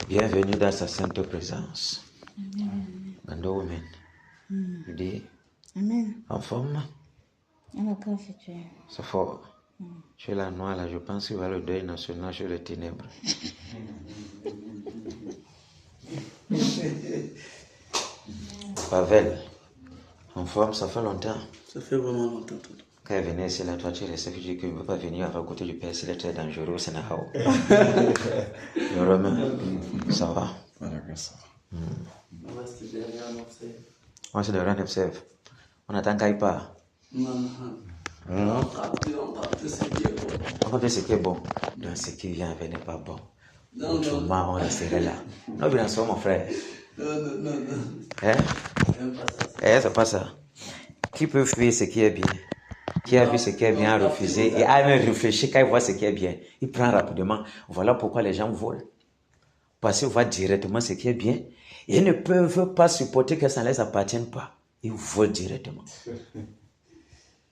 Bienvenue dans sa sainte présence. Gando women. You dis Amen. en forme? C'est fort. Tu es la noire là, je pense qu'il va le deuil national sur les ténèbres. Pavel, en forme, ça fait longtemps. Ça fait vraiment longtemps. Quand elle venait ici, là, toi, tu restais, tu dis qu'il ne veut pas venir à côté du père, c'est très dangereux, c'est Nahao. Le Romain, ça va? Voilà, ça va. On se devrait observer. On attend qu'il part. On fait ce qui est bon. Donc, ce qui vient n'est pas bon. Autrement, on resterait là. Non, bien sûr, mon frère. Non. Hein? C'est pas ça. Qui peut fuir ce qui est bien? Qui a vu ce qui est bien, a refusé et a même réfléchi quand il voit ce qui est bien. Il prend rapidement. Voilà pourquoi les gens volent. Parce qu'ils voient directement ce qui est bien. Et ils ne peuvent pas supporter que ça ne les appartienne pas. Ils volent directement.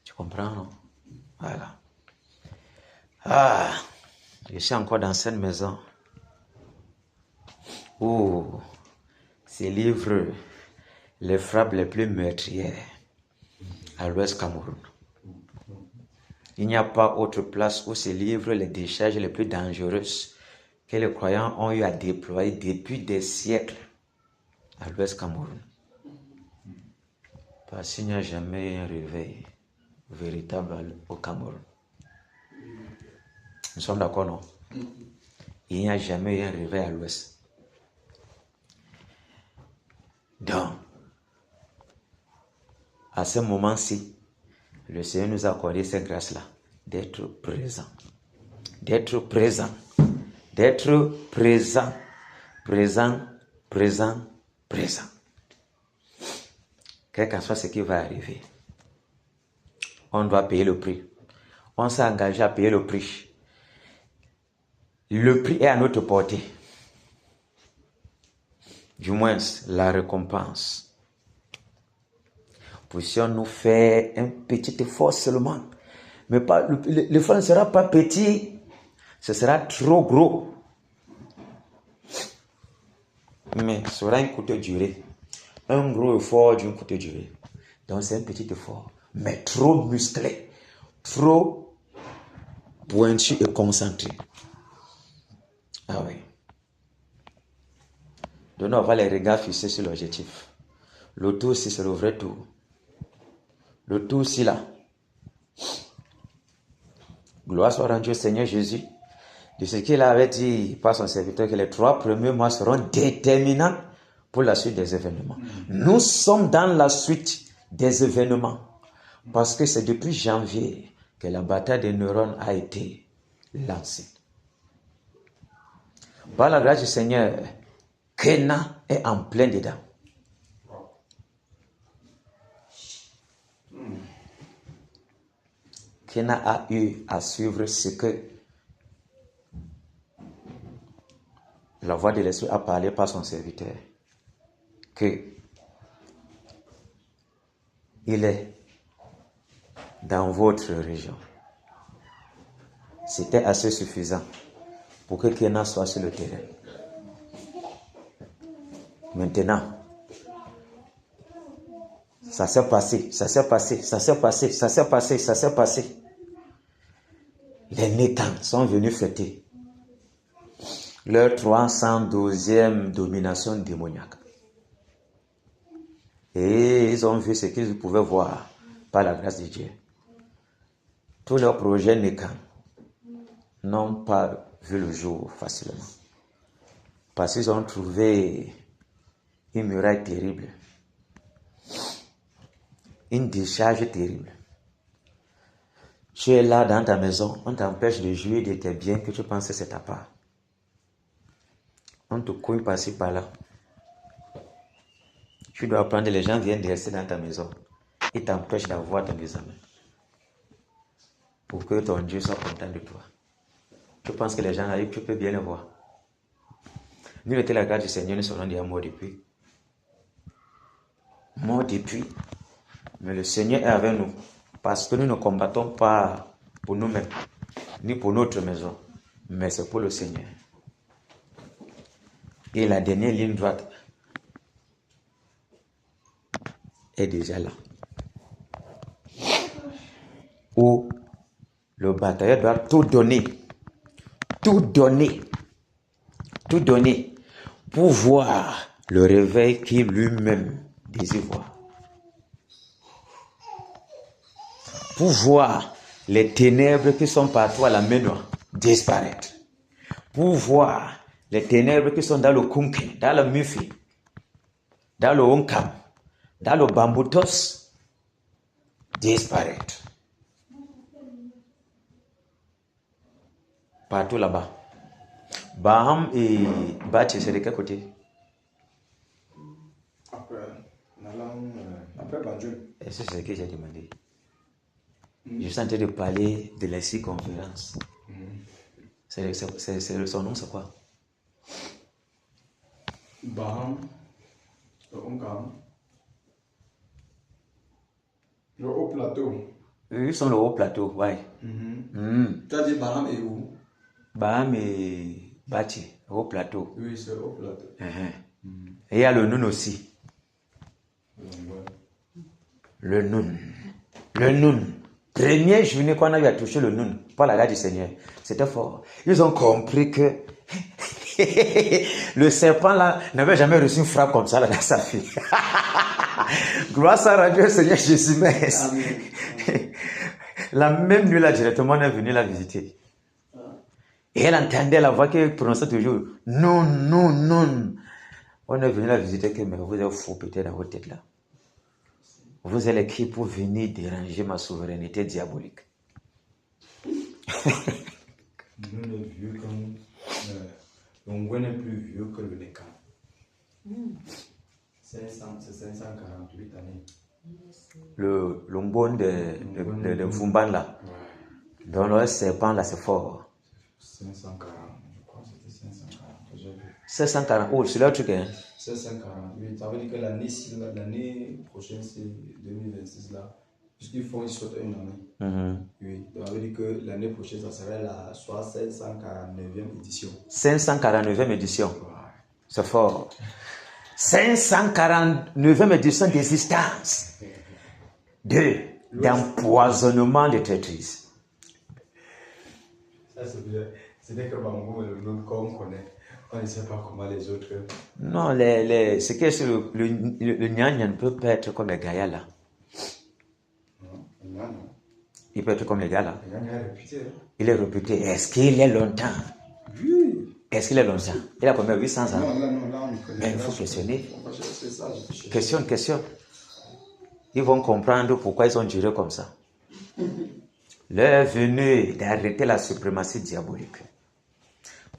Tu comprends, non? Voilà. Je suis encore dans cette maison où se livrent les frappes les plus meurtrières à l'Ouest Cameroun. Il n'y a pas autre place où se livrent les décharges les plus dangereuses que les croyants ont eu à déployer depuis des siècles à l'Ouest Cameroun. Parce qu'il n'y a jamais eu un réveil véritable au Cameroun. Nous sommes d'accord, non? Il n'y a jamais eu un réveil à l'Ouest. Donc, à ce moment-ci, le Seigneur nous a accordé cette grâce-là, d'être présent. D'être présent. D'être présent. Présent. Quel qu'en soit ce qui va arriver, on doit payer le prix. On s'est engagé à payer le prix. Le prix est à notre portée. Du moins, la récompense. Puissions-nous faire un petit effort seulement. Mais pas, l'effort ne sera pas petit. Ce sera trop gros. Mais ce sera une courte durée. Un gros effort d'une courte durée. Donc c'est un petit effort. Mais trop musclé. Trop pointu et concentré. Ah oui. Donc on va les regards fixés sur l'objectif. Le tout aussi, c'est le vrai tout. Le tout aussi là. Gloire soit rendue au Seigneur Jésus. De ce qu'il avait dit par son serviteur que les 3 premiers mois seront déterminants pour la suite des événements. Nous sommes dans la suite des événements. Parce que c'est depuis janvier que la bataille des neurones a été lancée. Par la grâce du Seigneur, Kena est en plein dedans. Kena a eu à suivre ce que la voix de l'Esprit a parlé par son serviteur. Que il est dans votre région. C'était assez suffisant pour que Kena soit sur le terrain. Maintenant, ça s'est passé. Les Nétans sont venus fêter leur 312e domination démoniaque. Et ils ont vu ce qu'ils pouvaient voir par la grâce de Dieu. Tous leurs projets Nécan n'ont pas vu le jour facilement. Parce qu'ils ont trouvé une muraille terrible. Une décharge terrible. Tu es là dans ta maison, on t'empêche de jouir de tes biens que tu penses que c'est ta part. On te couille par-ci par-là. Tu dois apprendre, les gens viennent de rester dans ta maison. Ils t'empêchent d'avoir ton examen. Pour que ton Dieu soit content de toi. Tu penses que les gens arrivent, tu peux bien le voir. Nul était la grâce du Seigneur, nous serons déjà morts depuis. Morts depuis. Mais le Seigneur est avec nous. Parce que nous ne combattons pas pour nous-mêmes, ni pour notre maison. Mais c'est pour le Seigneur. Et la dernière ligne droite est déjà là. Où le batailleur doit tout donner pour voir le réveil qu'il lui-même désire voir. Pour voir les ténèbres qui sont partout à la main noire disparaître. Pour voir les ténèbres qui sont dans le kunke, dans le mufi, dans le onkam, dans le bamboutos disparaître. Partout là-bas. Baham et Bati, c'est de quel côté? Après Banjul. Et c'est ce que j'ai demandé. Je suis en train de parler de la circonférence. Son nom, c'est quoi? Baham, le Onkam, le haut plateau. Ils sont le haut plateau, ouais. Tu as dit Baham et où? Baham et Bati, haut plateau. Oui, c'est le haut plateau. Et il y a le Noun aussi. Le Noun. Le Noun. Première journée qu'on a eu à toucher le Noun, par la grâce du Seigneur, c'était fort. Ils ont compris que le serpent là n'avait jamais reçu une frappe comme ça là dans sa vie. Gloire à Dieu, Seigneur Jésus. La même nuit là, directement, on est venu la visiter. Et elle entendait la voix qui prononçait toujours non, non, non. On est venu la visiter, que mais vous êtes fou peut-être dans votre tête là. Vous êtes qui pour venir déranger ma souveraineté diabolique. Nous, les vieux, comme l'Ongwen est plus vieux que le Nekam. C'est 548 années. Le Lombon de Fumban là. Ouais. Dans le serpent là, c'est fort. 540, je crois que c'était 540. 540, oh, c'est là truc, hein? 548, ça veut dire que l'année prochaine, c'est 2026 là. Puisqu'ils sautent une année. Oui, donc ça veut dire que l'année prochaine, ça serait la 549e édition. 549e édition. Ouais. C'est fort. 549e édition d'existence d'empoisonnement de traîtrise. Ça, c'est bien que le nom qu'on connaît. On ne sait pas comment les autres. Non, ce qui est le Nyan ne peut pas être comme les Gaïa là. Non. Il peut être comme les gars là. Le Nyan est réputé. Il est réputé. Est-ce qu'il est longtemps? Oui. Est-ce qu'il est longtemps? Il a combien? 800 ans? Non, on ne connaît pas. Mais il faut questionner. C'est ça, Question. Ils vont comprendre pourquoi ils ont duré comme ça. L'heure est venue d'arrêter la suprématie diabolique.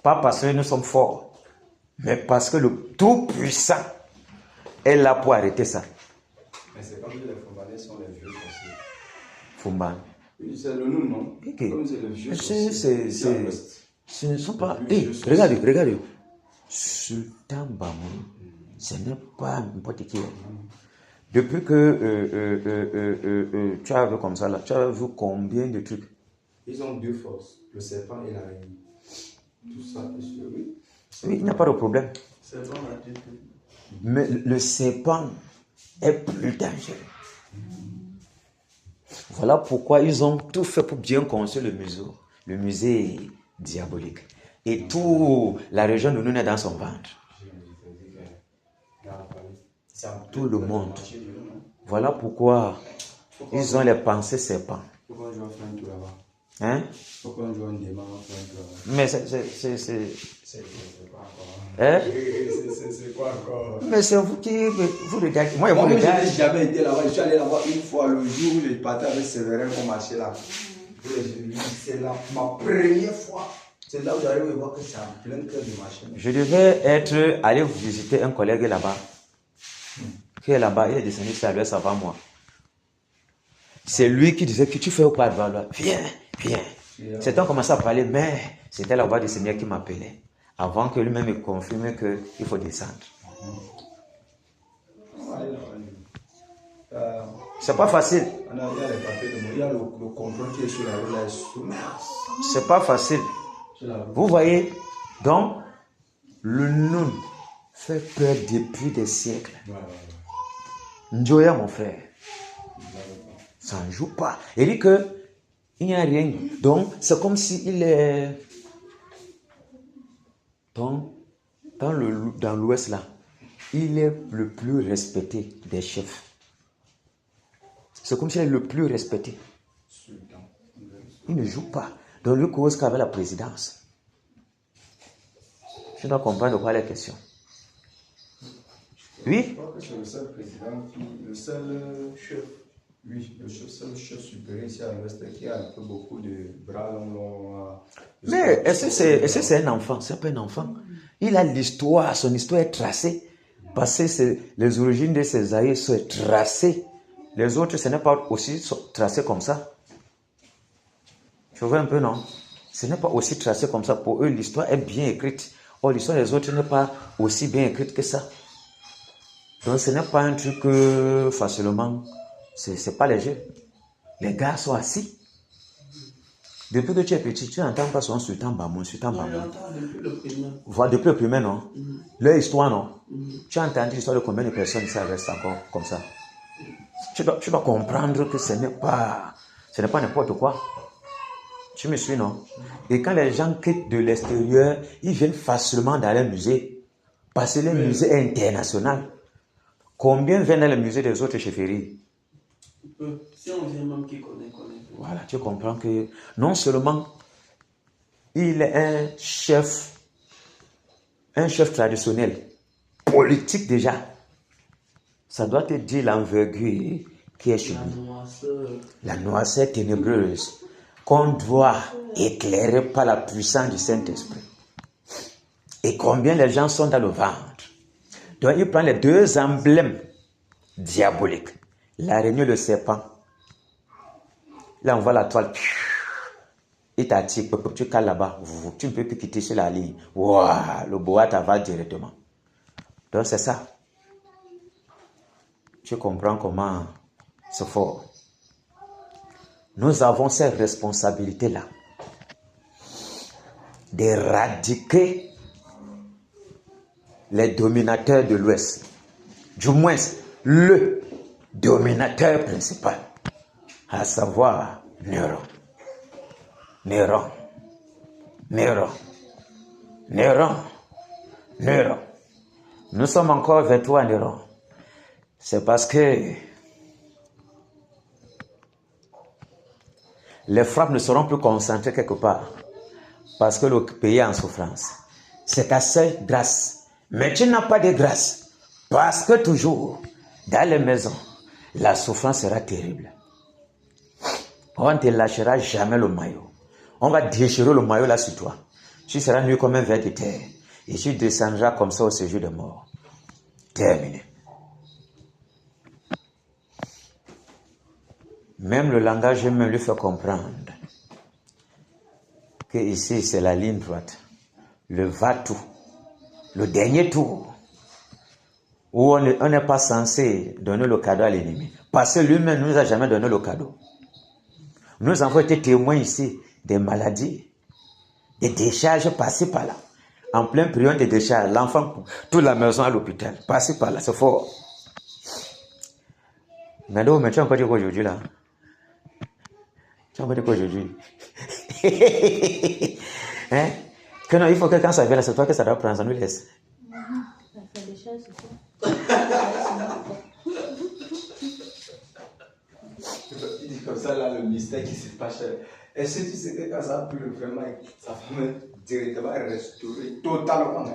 Pas parce que nous sommes forts, mais parce que le Tout-Puissant est là pour arrêter ça. Mais c'est comme si les Fumbanais sont les vieux conseillers. Fumban. Oui, c'est le nom, non? Okay. Comme c'est les vieux conseillers. Ce ne sont pas... Regardez. Sultan Bamou, ce n'est pas n'importe qui. Depuis que tu as vu comme ça, là, tu as vu combien de trucs? Ils ont deux forces, le serpent et l'araignée. Tout ça, oui. Oui, il n'y a pas de problème. Mais le serpent est plus dangereux. Voilà pourquoi ils ont tout fait pour bien construire le musée diabolique. Et toute la région de nous est dans son ventre. Tout le monde. Voilà pourquoi ils ont les pensées serpents. Pourquoi je vais faire un tour là-bas? Hein? Pourquoi je vais un débat faire un tour là-bas? Mais c'est quoi encore? Hein? C'est quoi encore? Mais c'est vous qui vous regardez. Moi, je vous Je regarde. n'ai jamais été là-bas. Je suis allé là-bas une fois le jour où je partais avec Séverin pour marcher là. C'est ma première fois. C'est là où j'arrive à voir que c'est en plein cœur de marcher. Je devais aller visiter un collègue là-bas. Qui est là-bas, il est descendu à l'ouest avant moi. C'est lui qui disait que tu fais quoi devant là? Viens. Certains commençaient à parler, mais c'était la voix du Seigneur qui m'appelait. Avant que lui-même me confirme qu'il faut descendre. C'est pas facile. Il y a le contrôle qui est sur la route. C'est pas facile. Vous voyez, donc, le Noun fait peur depuis des siècles. Njoya, mon frère. Ça ne joue pas. Il dit que il n'y a rien. Donc, c'est comme s'il est dans l'Ouest là. Il est le plus respecté des chefs. C'est comme s'il est le plus respecté. Il ne joue pas. Donc, lui cause qu'avec la présidence. Je dois comprendre de quoi la question. Oui? Je crois que c'est le seul président le seul chef, oui, seul chef supérieur ici à l'Ouest qui a un peu beaucoup de bras longs. Mais est-ce que c'est un enfant? C'est pas un enfant. Il a l'histoire, son histoire est tracée. Parce que les origines de ses aïeux sont tracées. Les autres, ce n'est pas aussi tracé comme ça. Tu vois un peu, non? Ce n'est pas aussi tracé comme ça. Pour eux, l'histoire est bien écrite. Or, l'histoire des autres n'est pas aussi bien écrite que ça. Donc, ce n'est pas un truc facilement. C'est pas léger. Les gars sont assis. Depuis que tu es petit, tu n'entends pas son sultan Bamon, sultan Bamon. Depuis le primaire. Voilà, depuis le primaire, non? Leur histoire, non? Tu as entendu l'histoire de combien de personnes ça reste encore comme ça? Tu dois comprendre que ce n'est pas n'importe quoi. Tu me suis, non? Et quand les gens quittent de l'extérieur, ils viennent facilement dans les musées. Parce que le musée est international. Combien viennent dans le musée des autres chefferies? Si on vient même qui connaît. Voilà, tu comprends que non seulement il est un chef traditionnel, politique déjà. Ça doit te dire l'envergure qui est chez nous. La noirceur ténébreuse qu'on doit éclairer par la puissance du Saint-Esprit. Et combien les gens sont dans le ventre. Donc il prend les deux emblèmes diaboliques. L'araignée, le serpent. Là, on voit la toile. Il t'attire, tu cales là-bas. Tu ne peux plus quitter sur la ligne. Wow, le boa t'avale directement. Donc, c'est ça. Tu comprends comment c'est fort. Nous avons cette responsabilité-là d'éradiquer les dominateurs de l'Ouest. Du moins, le dominateur principal. À savoir Néron. Nous sommes encore vers toi, Néron. C'est parce que les frappes ne seront plus concentrées quelque part. Parce que le pays est en souffrance. C'est ta seule grâce. Mais tu n'as pas de grâce. Parce que toujours, dans les maisons, la souffrance sera terrible. On ne te lâchera jamais le maillot. On va déchirer le maillot là sur toi. Tu seras nu comme un ver de terre. Et tu descendras comme ça au séjour des morts. Terminé. Même le langage même lui fait comprendre que ici c'est la ligne droite. Le va-tout. Le dernier tour. Où on n'est pas censé donner le cadeau à l'ennemi. Parce que lui-même ne nous a jamais donné le cadeau. Nous avons été témoins ici des maladies, des décharges passées par là. En plein période de décharge, l'enfant, toute la maison à l'hôpital, passé par là, c'est fort. Mais donc, tu as encore dit quoi aujourd'hui là? Tu as encore dit quoi aujourd'hui? Hein? Que non, il faut que quand ça vient là, c'est toi que ça doit prendre, ça nous laisse. Ça fait des choses, c'est ça. Il dit comme ça, là, le mystère qui se passe. Est-ce que tu sais que quand ça a pris vraiment, sa femme est directement restaurée totalement.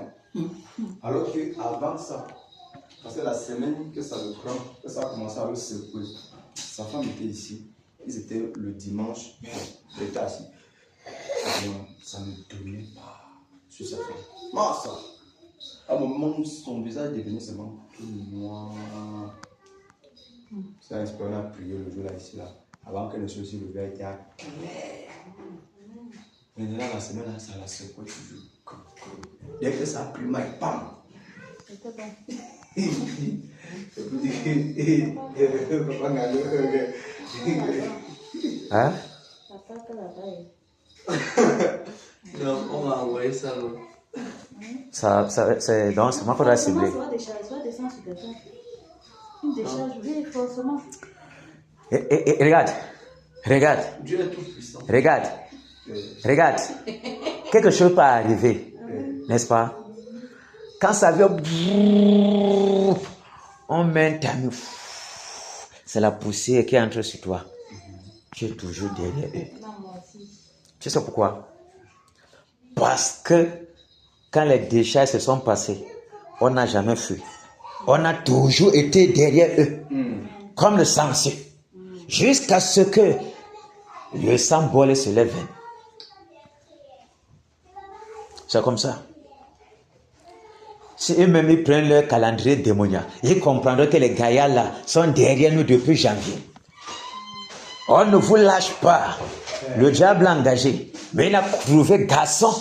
Alors qu'avant ça, parce que la semaine que ça le prend, que ça a commencé à le secouer, sa femme était ici. Ils étaient le dimanche, il était assis. Ça ne dominait pas sur sa femme. Non, ça. À un moment, son visage devenait seulement tout noir. C'est un esprit, on a prié le jour là, ici, là. Avant que le soleil le verre était clair. Maintenant, la semaine, là, ça la secoué toujours. Dès que ça a pris mal, bam! C'était bon. Hein? Papa, que la taille. Donc, on va envoyer ça. C'est donc c'est moi qu'il faudra cibler. Ça va descendre sur quelqu'un. Une décharge, oui, forcément. Et regarde. Dieu est tout puissant. Regarde. Quelque chose peut arriver, n'est-ce pas? Quand ça vient, on met un tamis. C'est la poussière qui entre sur toi. Tu es toujours derrière eux. Non, moi aussi. Tu sais pourquoi? Parce que quand les déchets se sont passés, on n'a jamais fui. On a toujours été derrière eux, comme le sang, jusqu'à ce que le sang boile sur les veines. C'est comme ça. Si eux-mêmes ils prennent leur calendrier démoniaque, ils comprendront que les gaillards là sont derrière nous depuis janvier. On ne vous lâche pas. Le diable a engagé, mais il a trouvé garçon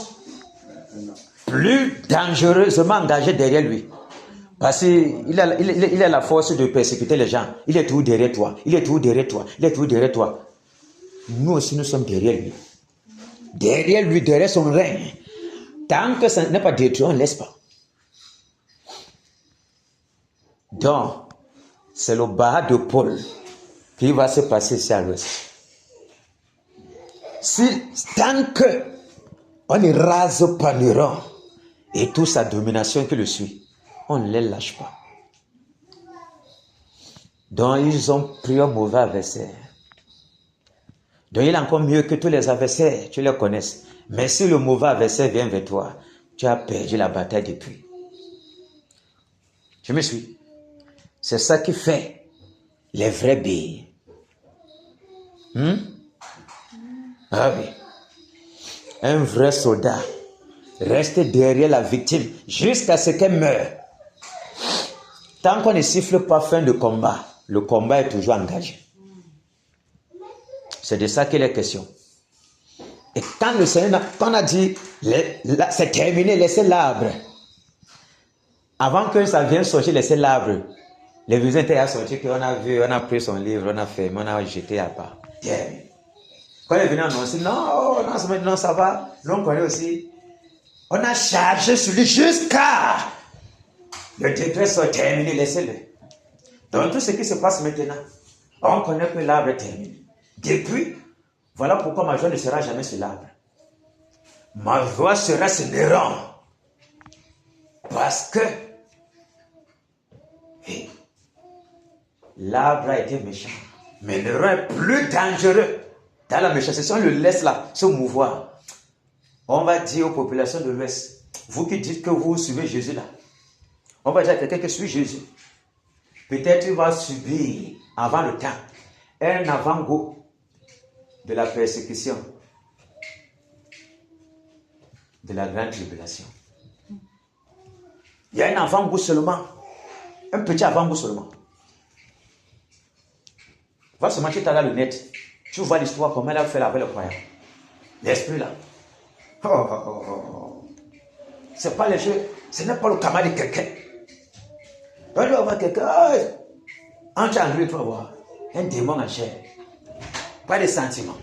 plus dangereusement engagé derrière lui. Parce qu'il a la force de persécuter les gens. Il est tout derrière toi. Il est tout derrière toi. Il est tout derrière toi. Nous aussi, nous sommes derrière lui. Derrière lui, derrière son règne. Tant que ça n'est pas détruit, on ne laisse pas. Donc, c'est le bas de Paul qui va se passer ici à l'ouest. Tant que on ne rase pas Néron et toute sa domination qui le suit, on ne les lâche pas. Donc, ils ont pris un mauvais adversaire. Donc, il est encore mieux que tous les adversaires, tu les connaisses. Mais si le mauvais adversaire vient vers toi, tu as perdu la bataille depuis. Tu me suis? C'est ça qui fait les vrais billes. Ah oui. Un vrai soldat reste derrière la victime jusqu'à ce qu'elle meure. Tant qu'on ne siffle pas fin de combat, le combat est toujours engagé. C'est de ça qu'il est question. Et quand le Seigneur, quand on a dit, c'est terminé, laissez l'arbre. Avant que ça vienne sortir, laissez l'arbre. Les visiteurs étaient sortis, qu'on a vu, on a pris son livre, on a fermé, on a jeté à part. Terminé. Quand il est venu annoncer, non, ça va. Nous, on connaît aussi. On a chargé sur lui jusqu'à le décret soit terminé, laissez-le. Donc tout ce qui se passe maintenant, on connaît que l'arbre est terminé. Depuis, voilà pourquoi ma joie ne sera jamais sur l'arbre. Ma joie sera sur Néron. Parce que l'arbre a été méchant. Mais Néron est plus dangereux. Dans la méchanceté, si on le laisse là, se mouvoir, on va dire aux populations de l'Ouest, vous qui dites que vous suivez Jésus là, on va dire à quelqu'un qui suit Jésus, peut-être il va subir avant le temps un avant-goût de la persécution, de la grande tribulation. Il y a un avant-goût seulement, un petit avant-goût seulement. Va seulement tu as dans le net, tu vois l'histoire comment elle a fait avec le croyant. L'esprit là. C'est pas les jeux, ce n'est pas le camarade de quelqu'un. On doit avoir quelqu'un, entre en lui pour avoir un démon en chair. Pas de sentiments.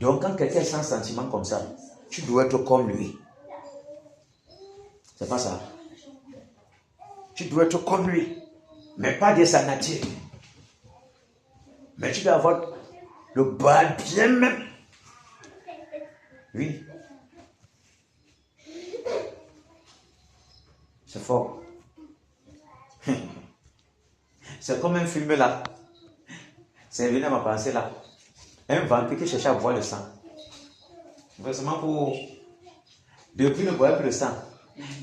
Donc quand quelqu'un est sans sentiment comme ça, tu dois être comme lui. C'est pas ça. Tu dois être comme lui, mais pas de sa nature. Mais tu dois avoir le bas bien même. Oui. C'est fort. C'est comme un film là. C'est venu à ma pensée là. Un vampire qui cherchait à boire le sang. Vraiment pour... Depuis ne boire plus le sang.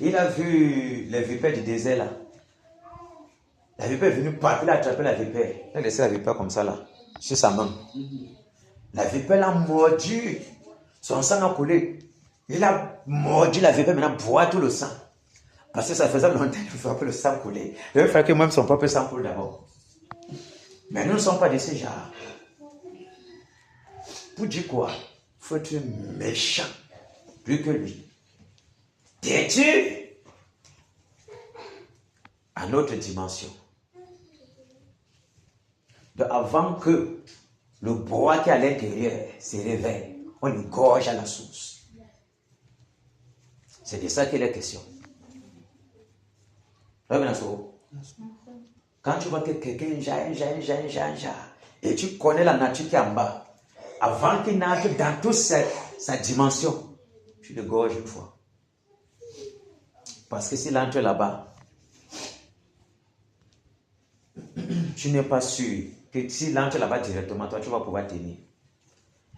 Il a vu les vipères du désert là. La vipère est venue partir, il a attrapé la vipère. Il a laissé la vipère comme ça là, sur sa main. La vipère l'a mordu. Son sang a coulé. Il a mordu la vipère, maintenant boit tout le sang. Parce que ça faisait longtemps qu'il ne fallait pas le sang couler. Il fallait que même son propre sang coule d'abord. Mais nous ne sommes pas de ce genre. Pour dire quoi? Il faut être méchant, plus que lui. Têtu à notre dimension. Donc avant que le bois qui est à l'intérieur se réveille, on le gorge à la source. C'est de ça qu'il est question. Quand tu vois que quelqu'un et tu connais la nature qui est en bas, avant qu'il n'entre dans toute sa dimension, tu le gorges une fois. Parce que s'il entre là-bas, tu n'es pas sûr que s'il entre là-bas directement, toi, tu vas pouvoir tenir.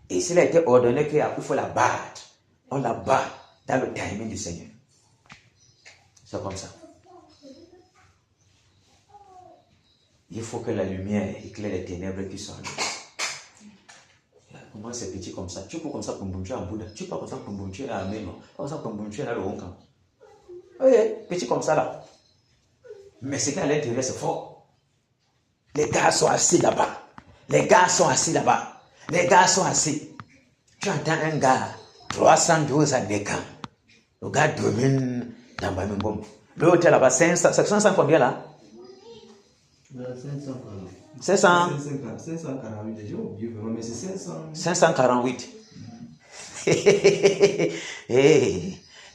Et s'il a été ordonné qu'il faut la battre, on la bat dans le timing du Seigneur. C'est comme ça. Il faut que la lumière éclaire les ténèbres qui sont là. Comment c'est petit comme ça? Tu peux comme ça pour bouger en Bouddha. Tu peux comme ça pour bouger à Améno. Comme ça pour bouger dans le Honkan. Oui, petit comme ça là. Mais ce qui est à l'intérieur, c'est fort. Les gars sont assis là-bas. Les gars sont assis là-bas. Les gars sont assis. Tu entends un gars, 312 ans d'écart. Le gars domine dans Bamingom. L'autre là-bas, 500 combien là? 500. 548, j'ai oublié vraiment, mais c'est 500. 548.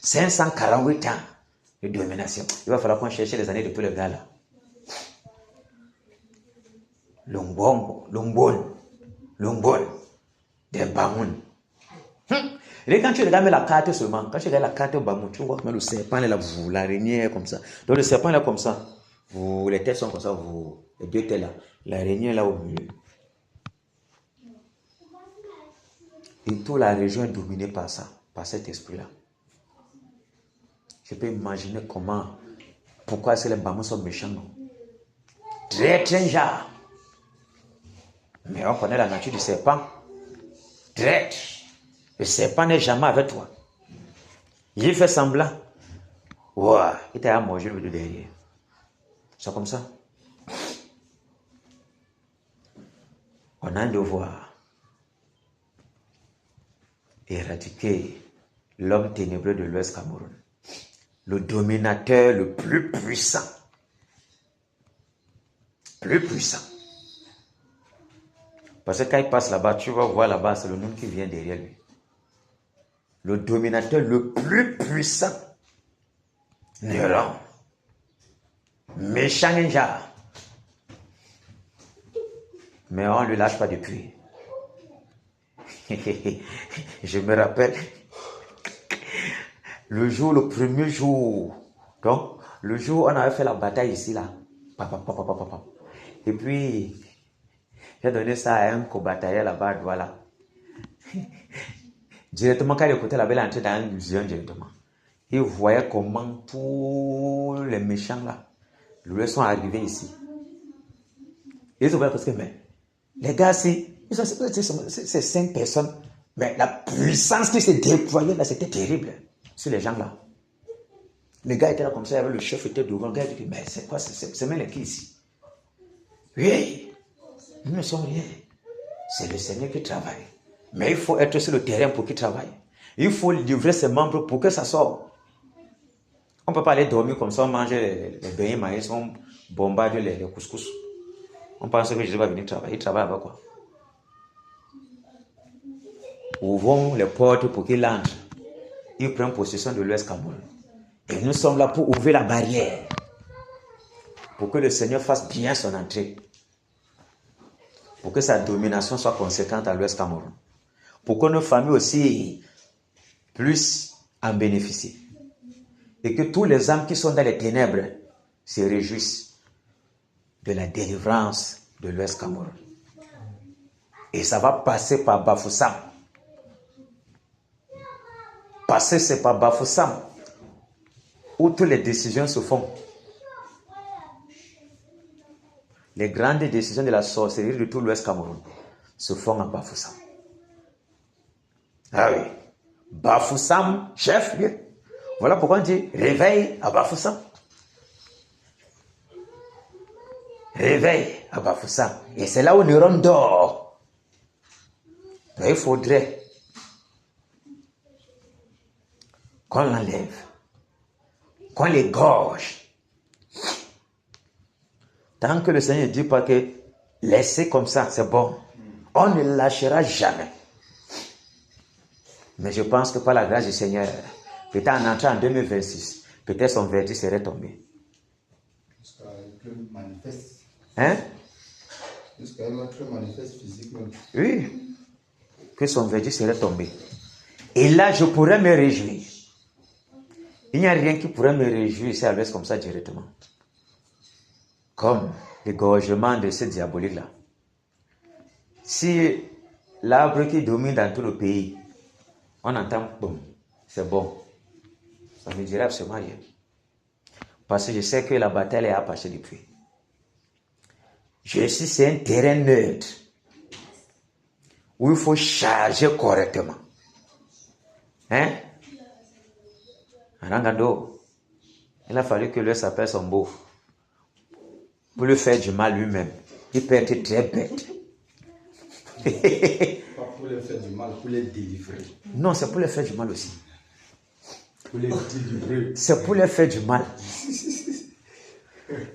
548 ans de domination. Il va falloir qu'on cherche les années de tous les gars là. Longbon, des Bamoun. Et quand tu regardes la carte seulement, quand tu regardes la carte Bamoun, tu vois comment le serpent est là, l'araignée est comme ça. Donc le serpent est là comme ça. Les têtes sont comme ça, les deux têtes là. L'araignée est là au milieu. Et toute la région est dominée par ça, par cet esprit-là. Je peux imaginer pourquoi est-ce que les Bamoun sont méchants, non? Très genre. Mais on connaît la nature du serpent. Traître. Le serpent n'est jamais avec toi. Il fait semblant. Ouah, il t'a mangé le de derrière. C'est comme ça. On a un devoir. Éradiquer l'homme ténébreux de l'Ouest Cameroun. Le dominateur le plus puissant. Plus puissant. Parce que quand il passe là-bas, tu vas voir là-bas, c'est le nom qui vient derrière lui. Le dominateur le plus puissant. Néron. Méchant ninja. Mais on ne lui lâche pas de cuir. Je me rappelle, le premier jour, donc, le jour où on avait fait la bataille ici, là. Et puis, j'ai donné ça à un co-batailleur là-bas, voilà. Directement, quand il écoutait la belle entrée dans une illusion directement, il voyait comment tous les méchants là, lui sont arrivés ici. Ils ont vu parce que, mais, les gars, c'est 5 personnes, mais la puissance qui s'est déployée là, c'était terrible sur les gens là. Les gars étaient là comme ça, le chef était devant, le gars dit, mais c'est quoi, c'est même qui ici? Oui, nous ne sommes rien. C'est le Seigneur qui travaille. Mais il faut être sur le terrain pour qu'il travaille. Il faut livrer ses membres pour que ça sorte. On ne peut pas aller dormir comme ça, on mange les beignets maïs, on bombarde les couscous. On pense que Jésus va venir travailler. Il travaille avec quoi? Ouvrons les portes pour qu'il entre. Il prend possession de l'Ouest Cameroun. Et nous sommes là pour ouvrir la barrière. Pour que le Seigneur fasse bien son entrée. Pour que sa domination soit conséquente à l'Ouest Cameroun. Pour que nos familles aussi puissent en bénéficier. Et que tous les âmes qui sont dans les ténèbres se réjouissent de la délivrance de l'Ouest Cameroun. Et ça va passer par Bafoussam. C'est par Bafoussam où toutes les décisions se font. Les grandes décisions de la sorcellerie de tout l'Ouest Cameroun se font à Bafoussam. Ah oui. Bafoussam, chef-lieu. Voilà pourquoi on dit réveil à Bafoussam. Réveil à Bafoussam. Et c'est là où Néron dort. Mais il faudrait qu'on l'enlève, qu'on l'égorge. Tant que le Seigneur ne dit pas que laissez comme ça, c'est bon, on ne lâchera jamais. Mais je pense que par la grâce du Seigneur, peut-être en entrant en 2026, peut-être son verdict serait tombé. Jusqu'à être manifeste. Hein? Jusqu'à être manifeste physiquement. Oui. Que son verdict serait tombé. Et là, je pourrais me réjouir. Il n'y a rien qui pourrait me réjouir ici à l'ouest comme ça directement. Comme l'égorgement de ce diabolique-là. Si l'arbre qui domine dans tout le pays, on entend boum, c'est bon. Ça me dirait absolument rien. Parce que je sais que la bataille est apachée depuis. Je suis sur un terrain neutre où il faut charger correctement. Hein? Arangando, il a fallu que lui s'appelle son beau pour lui faire du mal lui-même. Il peut être très bête. Pas pour les faire du mal, pour les délivrer. Non, c'est pour les faire du mal aussi. Pour les délivrer. C'est pour les faire du mal.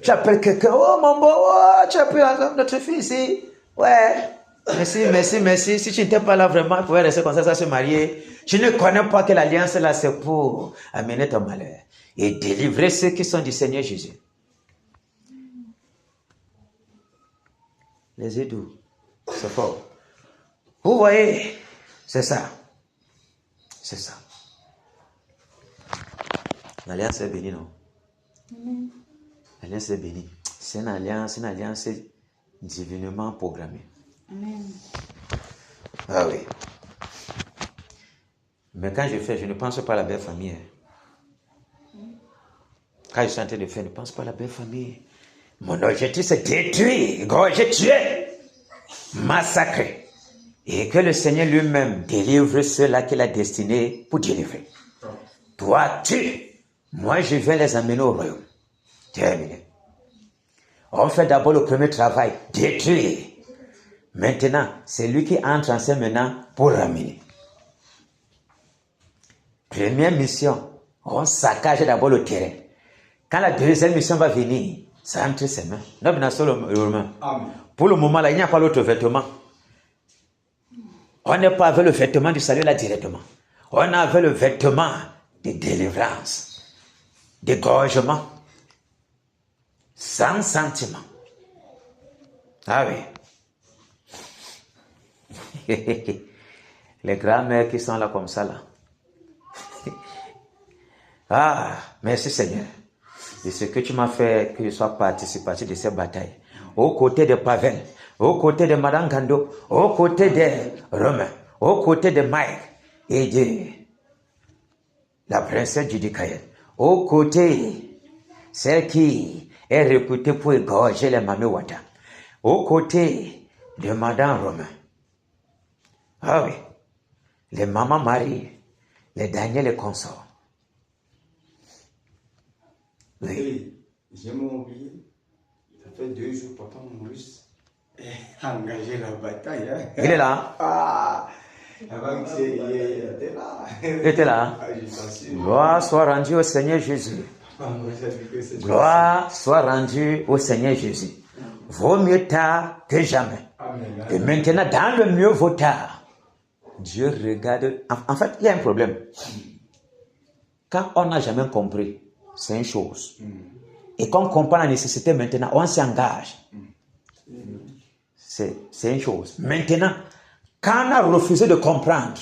Tu appelles quelqu'un, oh mon beau, oh, tu as pris notre fille ici. Ouais. Merci. Si tu n'étais pas là vraiment, tu pouvais rester comme ça se marier. Je ne connais pas que l'alliance là, c'est pour amener ton malheur et délivrer ceux qui sont du Seigneur Jésus. Les édous, c'est fort. Vous voyez, c'est ça. C'est ça. L'alliance est bénie, non? L'alliance est bénie. C'est une alliance divinement programmée. Amen. Ah oui. Mais quand je ne pense pas à la belle famille. Quand je suis en train de faire, je ne pense pas à la belle famille. Mon objectif, c'est détruire, égorger, tuer, massacrer. Et que le Seigneur lui-même délivre ceux-là qu'il a destinés pour délivrer. Toi, moi, je vais les amener au royaume. Terminé. On fait d'abord le premier travail, détruire. Maintenant, c'est lui qui entre en scène maintenant pour ramener. Première mission, on saccage d'abord le terrain. Quand la deuxième mission va venir, ça entre ses mains. Pour le moment, là, il n'y a pas l'autre vêtement. On n'est pas avec le vêtement du salut là directement. On est avec le vêtement de délivrance, d'égorgement, sans sentiment. Ah oui. Les grands-mères qui sont là comme ça là. Ah, merci Seigneur. De ce que tu m'as fait que je sois participatif de ces batailles. Aux côtés de Pavel, aux côtés de Madame Gando, aux côtés de Romain, aux côtés de Mike et de la princesse Judikaël. Aux côtés, celle qui est réputée pour égorger les Mamiwata. Aux côtés de Madame Romain. Ah oui, les mamans Marie, les Daniel et consorts. Oui. Oui, j'ai oublié. Ça fait 2 jours, papa Maurice a engagé la bataille. Hein? Il est là. Ah, avant que il était là. Il était là. Ah, je t'assure. Gloire soit rendue au Seigneur Jésus. Gloire soit rendue au Seigneur Jésus. Vaut mieux tard que jamais. Amen. Et maintenant, dans le mieux vaut tard. Dieu regarde. En fait, il y a un problème. Quand on n'a jamais compris, c'est une chose. Et quand on comprend la nécessité maintenant, on s'engage. C'est une chose. Maintenant, quand on a refusé de comprendre,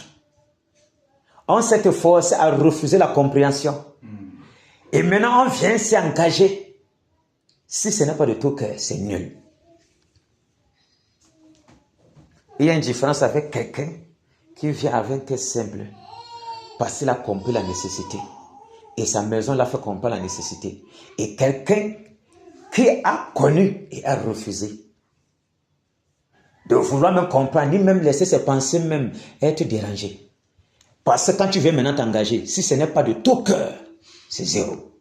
on s'est forcé à refuser la compréhension. Et maintenant, on vient s'engager. Si ce n'est pas de tout cœur, c'est nul. Il y a une différence avec quelqu'un qui vient avec un simple parce qu'il a compris la nécessité. Et sa maison l'a fait comprendre la nécessité. Et quelqu'un qui a connu et a refusé de vouloir même comprendre, ni même laisser ses pensées même être dérangées. Parce que quand tu viens maintenant t'engager, si ce n'est pas de tout cœur, c'est zéro.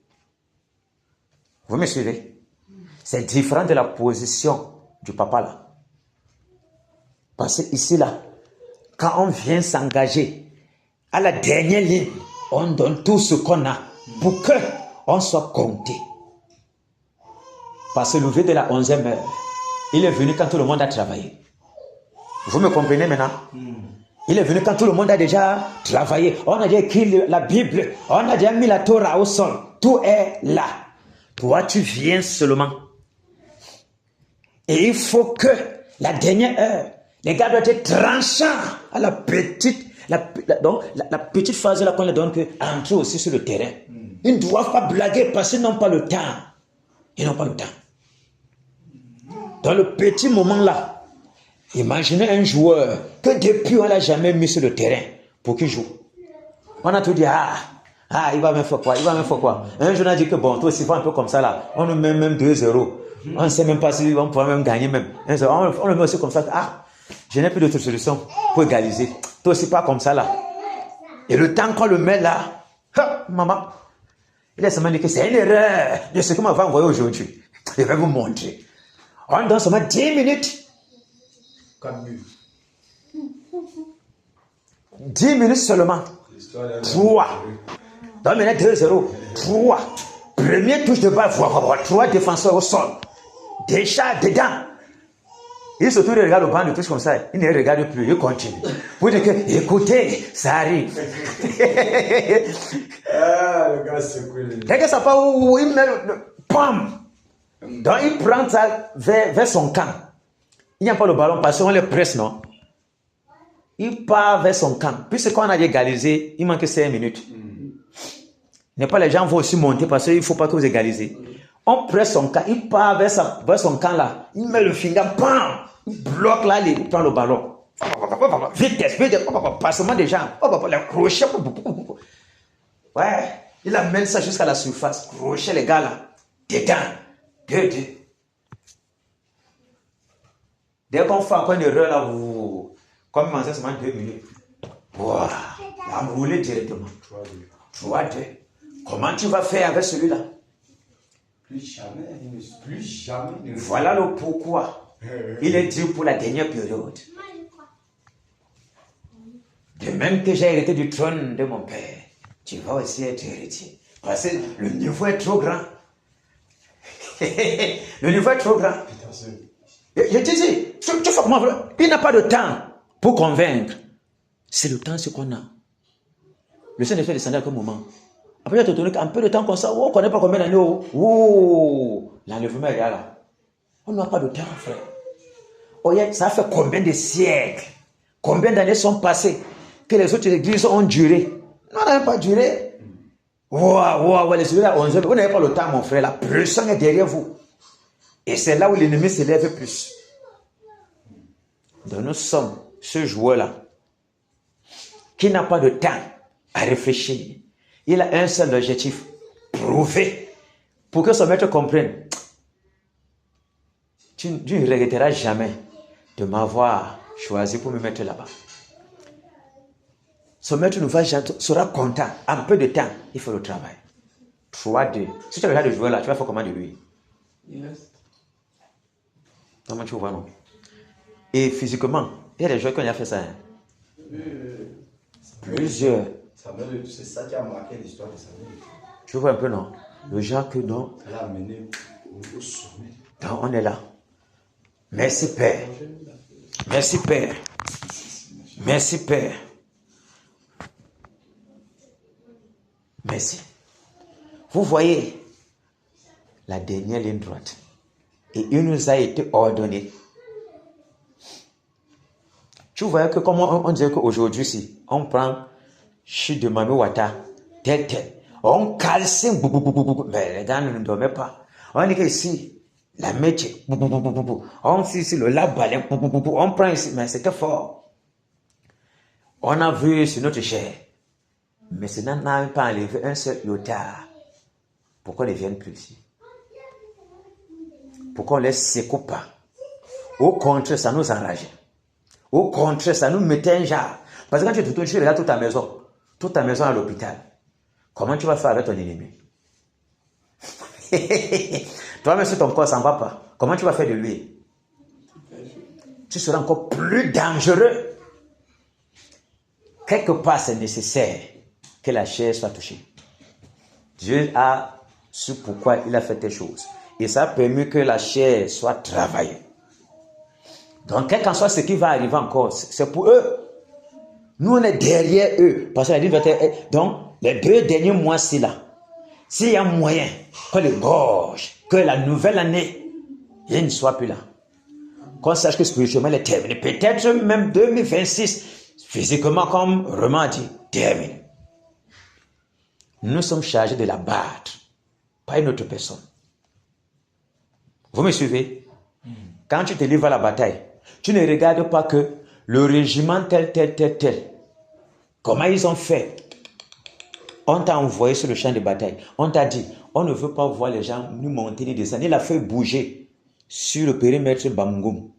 Vous me suivez? C'est différent de la position du papa là. Parce que ici là, quand on vient s'engager, à la dernière ligne, on donne tout ce qu'on a pour qu'on soit compté. Parce que le lever de la 11e heure, il est venu quand tout le monde a travaillé. Vous me comprenez maintenant? Il est venu quand tout le monde a déjà travaillé. On a déjà écrit la Bible. On a déjà mis la Torah au sol. Tout est là. Toi, tu viens seulement. Et il faut que la dernière heure, les gars doivent être tranchants à la petite, la petite phase là qu'on leur donne que entrer aussi sur le terrain. Ils ne doivent pas blaguer parce qu'ils n'ont pas le temps. Ils n'ont pas le temps. Dans le petit moment là, imaginez un joueur que depuis on l'a jamais mis sur le terrain pour qu'il joue. On a tout dit, il va me faire quoi, il va me faire quoi. Un jour on a dit que bon, toi aussi va un peu comme ça là, on nous met même 2-0. On ne sait même pas si on pourra même gagner même. On le met aussi comme ça, je n'ai plus d'autre solution pour égaliser. Toi aussi pas comme ça là. Et le temps qu'on le met là, maman, il a seulement dit que c'est une erreur de ce que m'avait envoyé aujourd'hui. Je vais vous montrer. On donne seulement 10 minutes. 4 buts. 10 minutes seulement. 3. Donc maintenant 2-0. 3. Première touche de balle. 3 défenseurs au sol. Déjà dedans. Il se tourne et regarde au banc de touche comme ça. Il ne regarde plus. Il continue. Vous dites que, écoutez, ça arrive. Le gars, c'est cool. Dès que ça part où il met le pam. Donc il prend ça vers son camp. Il n'y a pas le ballon parce qu'on le presse, non? Il part vers son camp. Puisqu'on a égalisé, il manque 5 minutes. N'est pas les gens vont aussi monter parce qu'il ne faut pas que vous égalisez. On presse son camp, il part vers son camp là. Il met le finger, bam! Il bloque là, il prend le ballon. Vitesse, passement des jambes. Les crochets. Ouais, il amène ça jusqu'à la surface. Crochet les gars là. Dedans. 2-2. Dès qu'on fait encore une erreur là, comme on sait seulement 2 minutes. Wow, là, on roule directement. 3-2. Comment tu vas faire avec celui-là? Plus jamais. Voilà le pourquoi. Il est dit pour la dernière période. De même que j'ai hérité du trône de mon père, tu vas aussi être héritier. Parce que le niveau est trop grand. Le niveau est trop grand. Je te dis, tu fais comment? Il n'a pas de temps pour convaincre. C'est le temps ce qu'on a. Le Saint-Esprit descendait à quel moment? Après, tu te donnes un peu de temps comme ça. On ne connaît pas combien d'années. L'enlèvement est là. On n'a pas de temps, frère. Ça fait combien de siècles? Combien d'années sont passées que les autres églises ont duré? Non, on n'a pas duré. Les églises à 11 heures. Vous n'avez pas le temps, mon frère. La pression est derrière vous. Et c'est là où l'ennemi s'élève plus. Donc nous sommes ce joueur-là qui n'a pas de temps à réfléchir. Il a un seul objectif, prouver, pour que son maître comprenne. Tu ne regretteras jamais de m'avoir choisi pour me mettre là-bas. Son maître sera content. En peu de temps, il fait le travail. 3-2. Si tu as déjà de joueur là, tu vas faire comment de lui? Il reste. Comment tu vois, non? Et physiquement, il y a des joueurs qui ont fait ça. Plusieurs. C'est ça qui a marqué l'histoire de Samuel. Tu vois un peu, non? Le genre que non. Elle a amené au sommet. Donc, on est là. Merci, Père. Merci, Père. Merci, Père. Merci. Vous voyez la dernière ligne droite. Et il nous a été ordonné. Tu vois que comme on disait qu'aujourd'hui, si on prend de Mami Wata, tel. On calcine, mais les gars ne dormaient pas. On dit que ici, la métier, on fait ici le lab-balin, on prend ici, mais c'était fort. On a vu sur notre chair, mais ce n'a pas enlevé un seul iota. Pourquoi ils ne viennent plus ici? Pourquoi on ne les secoue pas? Au contraire, ça nous enrageait. Au contraire, ça nous mettait un genre. Parce que quand tu te tournes, tu regardes toute ta maison à l'hôpital. Comment tu vas faire avec ton ennemi? Toi-même, si ton corps, ça ne va pas, comment tu vas faire de lui? Tu seras encore plus dangereux. Quelque part, c'est nécessaire que la chair soit touchée. Dieu a su pourquoi il a fait des choses. Et ça a permis que la chair soit travaillée. Donc, quel qu'en soit ce qui va arriver encore, c'est pour eux. Nous, on est derrière eux. Parce que la liberté est... Donc, les 2 derniers mois-ci là, s'il y a moyen qu'on les gorge, que la nouvelle année, il ne soit plus là. Qu'on sache que spirituellement, elle est terminée. Peut-être même 2026, physiquement, comme Romain a dit, terminé. Nous sommes chargés de la battre, pas une autre personne. Vous me suivez? Quand tu te livres à la bataille, tu ne regardes pas que le régiment tel. Comment ils ont fait? On t'a envoyé sur le champ de bataille. On t'a dit, on ne veut pas voir les gens nous monter ni descendre. Il a fait bouger sur le périmètre Bangoum.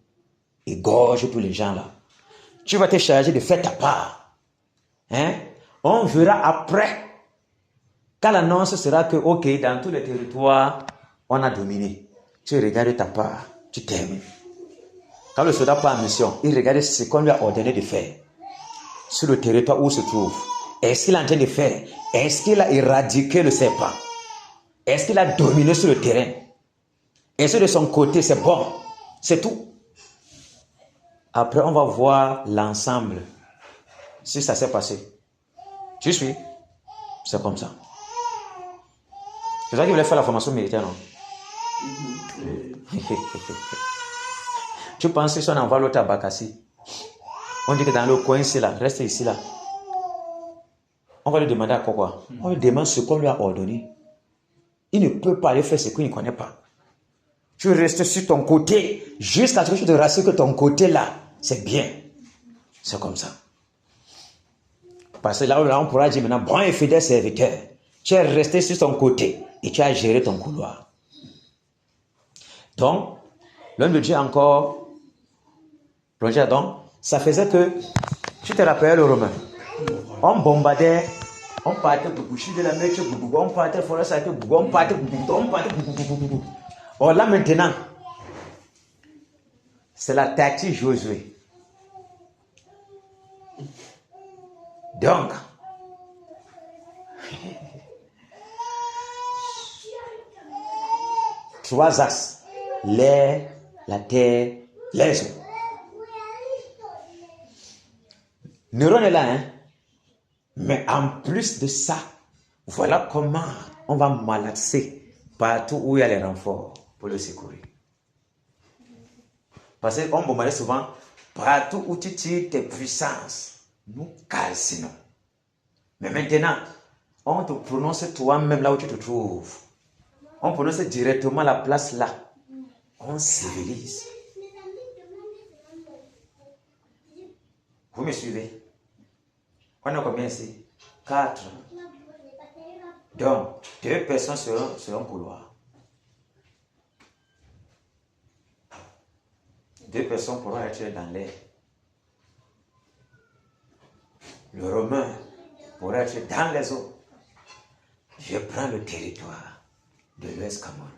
Et gorge tous les gens là. Tu vas te charger de faire ta part. Hein? On verra après. Quand l'annonce sera que, ok, dans tous les territoires, on a dominé. Tu regardes ta part, tu termines. Quand le soldat part en mission, il regarde ce qu'on lui a ordonné de faire. Sur le territoire où il se trouve. Est-ce qu'il est en train de faire? Est-ce qu'il a éradiqué le serpent? Est-ce qu'il a dominé sur le terrain? Est-ce que de son côté, c'est bon? C'est tout. Après, on va voir l'ensemble. Si ça s'est passé. Tu suis? C'est comme ça. C'est ça qui voulait faire la formation militaire, non? Tu penses que si on envoie l'autre à Bakassi, on dit que dans le coin ici, là, reste ici, là. On va lui demander à quoi? On lui demande ce qu'on lui a ordonné. Il ne peut pas aller faire ce qu'il ne connaît pas. Tu restes sur ton côté jusqu'à ce que tu te rassures que ton côté là, c'est bien. C'est comme ça. Parce que là, on pourra dire maintenant, bon et fidèle serviteur, tu es resté sur ton côté et tu as géré ton couloir. Donc, l'homme de Dieu encore, Roger, donc, ça faisait que, tu te rappelles le Romain, on bombardait, on partait pour boucher de la mer, on partait forêt sacrée, on partait. Or là maintenant, c'est la tactique Josué. Donc, trois axes, l'air, la terre, les eaux. Néron est là, hein? Mais en plus de ça, voilà comment on va malaxer partout où il y a les renforts pour le secourir. Parce qu'on bombardait souvent partout où tu tires tes puissances, nous calcinons. Mais maintenant, on te prononce toi-même là où tu te trouves. On prononce directement la place là. On civilise. Vous me suivez? On a combien ici? 4. Donc, 2 personnes sur un couloir. 2 personnes pourront être dans l'air. Le Romain pourra être dans les eaux. Je prends le territoire de l'Ouest Cameroun.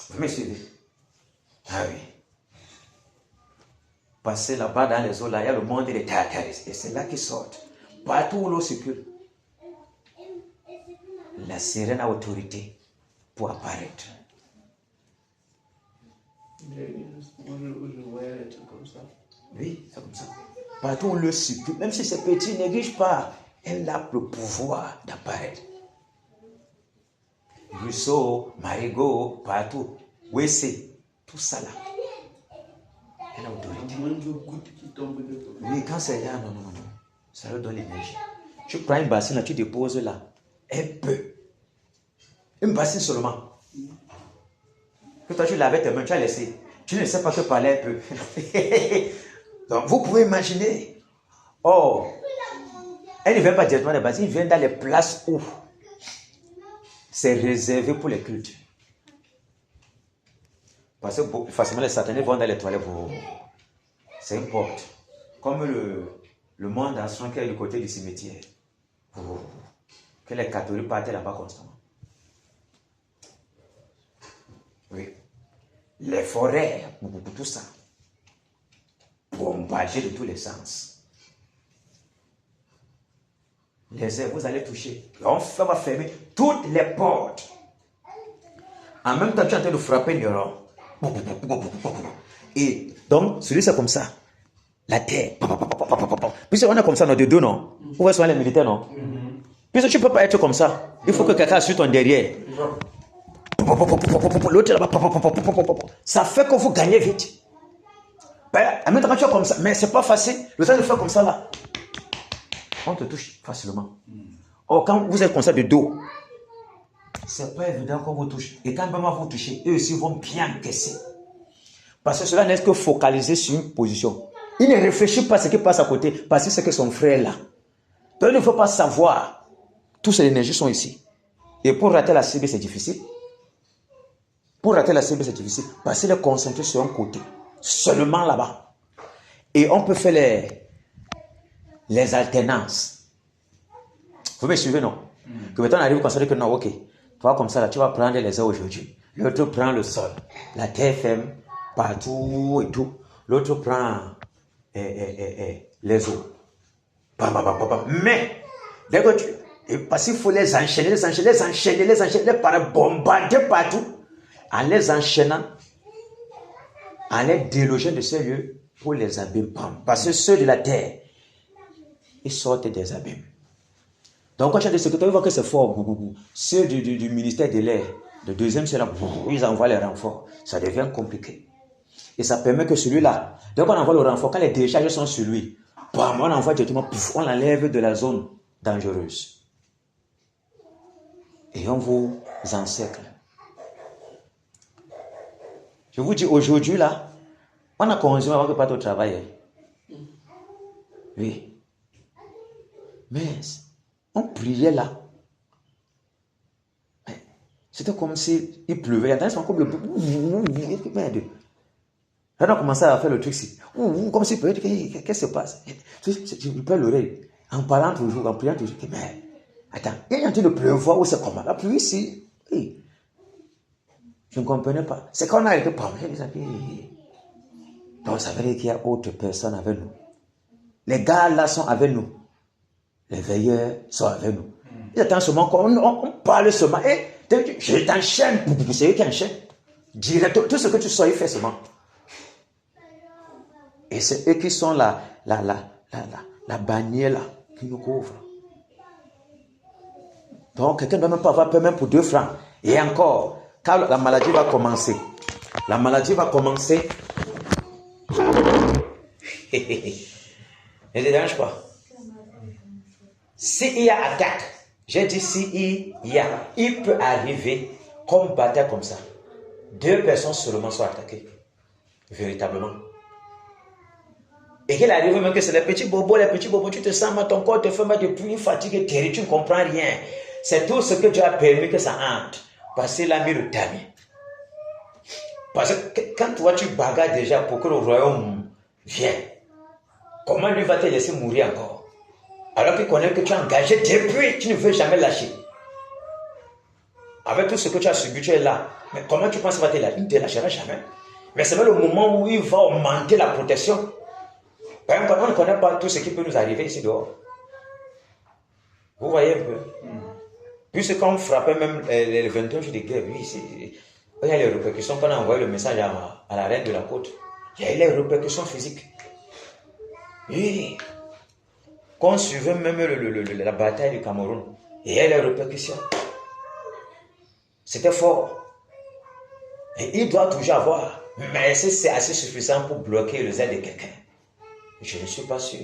Vous me suivez? Ah oui. Passer là-bas dans les eaux, là, il y a le monde des Tartaris. Et c'est là qu'ils sortent. Partout où l'eau circule. La sirène a autorité pour apparaître. Je voyais des trucs comme ça. Oui, c'est comme ça. Partout où l'eau circule, même si c'est petit, ne néglige pas. Elle a le pouvoir d'apparaître. Ruisseau, marigot, partout. Wessé, tout ça là. Elle a autorité. Oui, quand c'est là, non. Ça leur donne l'énergie. Tu prends une bassine là, tu déposes là. Un peu. Une bassine seulement. Que toi tu lavais tes mains, tu as laissé. Tu ne sais pas te parler un peu. Donc vous pouvez imaginer. Oh, elle ne vient pas directement des bassines, elle vient dans les places où c'est réservé pour les cultes. Parce que facilement les satanés vont dans les toilettes pour... C'est une porte. Comme le monde en son qui est du côté du cimetière. Que les catholiques partent là-bas constamment. Oui. Les forêts, tout ça. Bombardé de tous les sens. Les airs, vous allez toucher. On va fermer toutes les portes. En même temps, tu es en train de frapper Néron. Et donc, celui c'est comme ça. La terre. Puisqu'on est comme ça, non, de dos, non. Vous voyez souvent les militaires, non. Puisque tu ne peux pas être comme ça. Il faut que quelqu'un suive ton derrière. L'autre là-bas. Ça fait que vous gagnez vite. Maintenant, tu es comme ça. Mais c'est pas facile. Le temps de faire comme ça, là. On te touche facilement. Or, quand vous êtes comme ça de dos, c'est pas évident qu'on vous touche. Et quand même vous touchez, eux aussi vont bien caisser. Parce que cela n'est que focaliser sur une position. Il ne réfléchit pas à ce qui passe à côté, parce que c'est que son frère est là. Donc il ne faut pas savoir. Toutes ces énergies sont ici. Et pour rater la cible, c'est difficile. Pour rater la cible, c'est difficile. Parce qu'il est concentré sur un côté. Seulement là-bas. Et on peut faire les alternances. Vous me suivez, non? Que maintenant on arrive à considérer que non, ok. Toi, comme ça, là, tu vas prendre les airs aujourd'hui. L'autre prend le sol. La terre ferme, partout et tout. L'autre prend les eaux. Mais, dès que parce qu'il faut les enchaîner, par bombarder partout. En les enchaînant, en les délogeant de ces lieux pour les abîmer. Parce que ceux de la terre, ils sortent des abîmes. Donc, quand tu as des secrétaires, ils voient que c'est fort. Ceux du ministère de l'air, le deuxième, c'est là, ils envoient les renforts. Ça devient compliqué. Et ça permet que celui-là, donc on envoie le renfort, quand les décharges sont sur lui, bam, on envoie directement, on l'enlève de la zone dangereuse. Et on vous encercle. Je vous dis, aujourd'hui, là, on a consommé avant que pas au travail. Oui. Mais on priait là. C'était comme si il pleuvait. Il y a comme le... On a commencé à faire le truc ici. Comme si peut-être, qu'est-ce qui se passe? Tu perds l'oreille. En parlant toujours, en priant toujours. Mais attends, il y a en train de pleuvoir ou c'est comment? La pluie ici. Oui. Je ne comprenais pas. C'est qu'on a été parlé. Donc ça veut dire qu'il y a autre personne avec nous. Les gars là sont avec nous. Les veilleurs sont avec nous. Ils attendent seulement qu'on parle seulement. Et je t'enchaîne. C'est eux qui enchaînent. Direct, tout ce que tu sors, il fait seulement. Et c'est eux qui sont la bannière là, qui nous couvre. Donc quelqu'un ne doit même pas avoir peur même pour 2 francs. Et encore, quand la maladie va commencer, ne te dérange pas. S'il y a attaque, j'ai dit il peut arriver comme bataille comme ça. 2 personnes seulement sont attaquées. Véritablement. Et qu'il arrive même que c'est les petits bobos, tu te sens mal, ton corps te fait mal depuis fatigué, tu ne comprends rien. C'est tout ce que Dieu a permis que ça entre. Parce qu'il a mis le tamis. Parce que quand toi tu bagarres déjà pour que le royaume vienne, comment lui va te laisser mourir encore? Alors qu'il connaît que tu as engagé depuis, tu ne veux jamais lâcher. Avec tout ce que tu as subi, tu es là. Mais comment tu penses qu'il va te lâcher? Il ne te lâchera jamais. Mais c'est même le moment où il va augmenter la protection. Par exemple, on ne connaît pas tout ce qui peut nous arriver ici dehors. Vous voyez un peu? Puisque quand on frappait même les 21 jours de guerre, oui, il y a les répercussions qu'on a envoyé le message à la reine de la côte. Il y a eu les répercussions physiques. Oui. Quand on suivait même la bataille du Cameroun, il y a eu les répercussions. C'était fort. Et il doit toujours avoir. Mais est-ce que c'est assez suffisant pour bloquer le zèle de quelqu'un? Je ne suis pas sûr.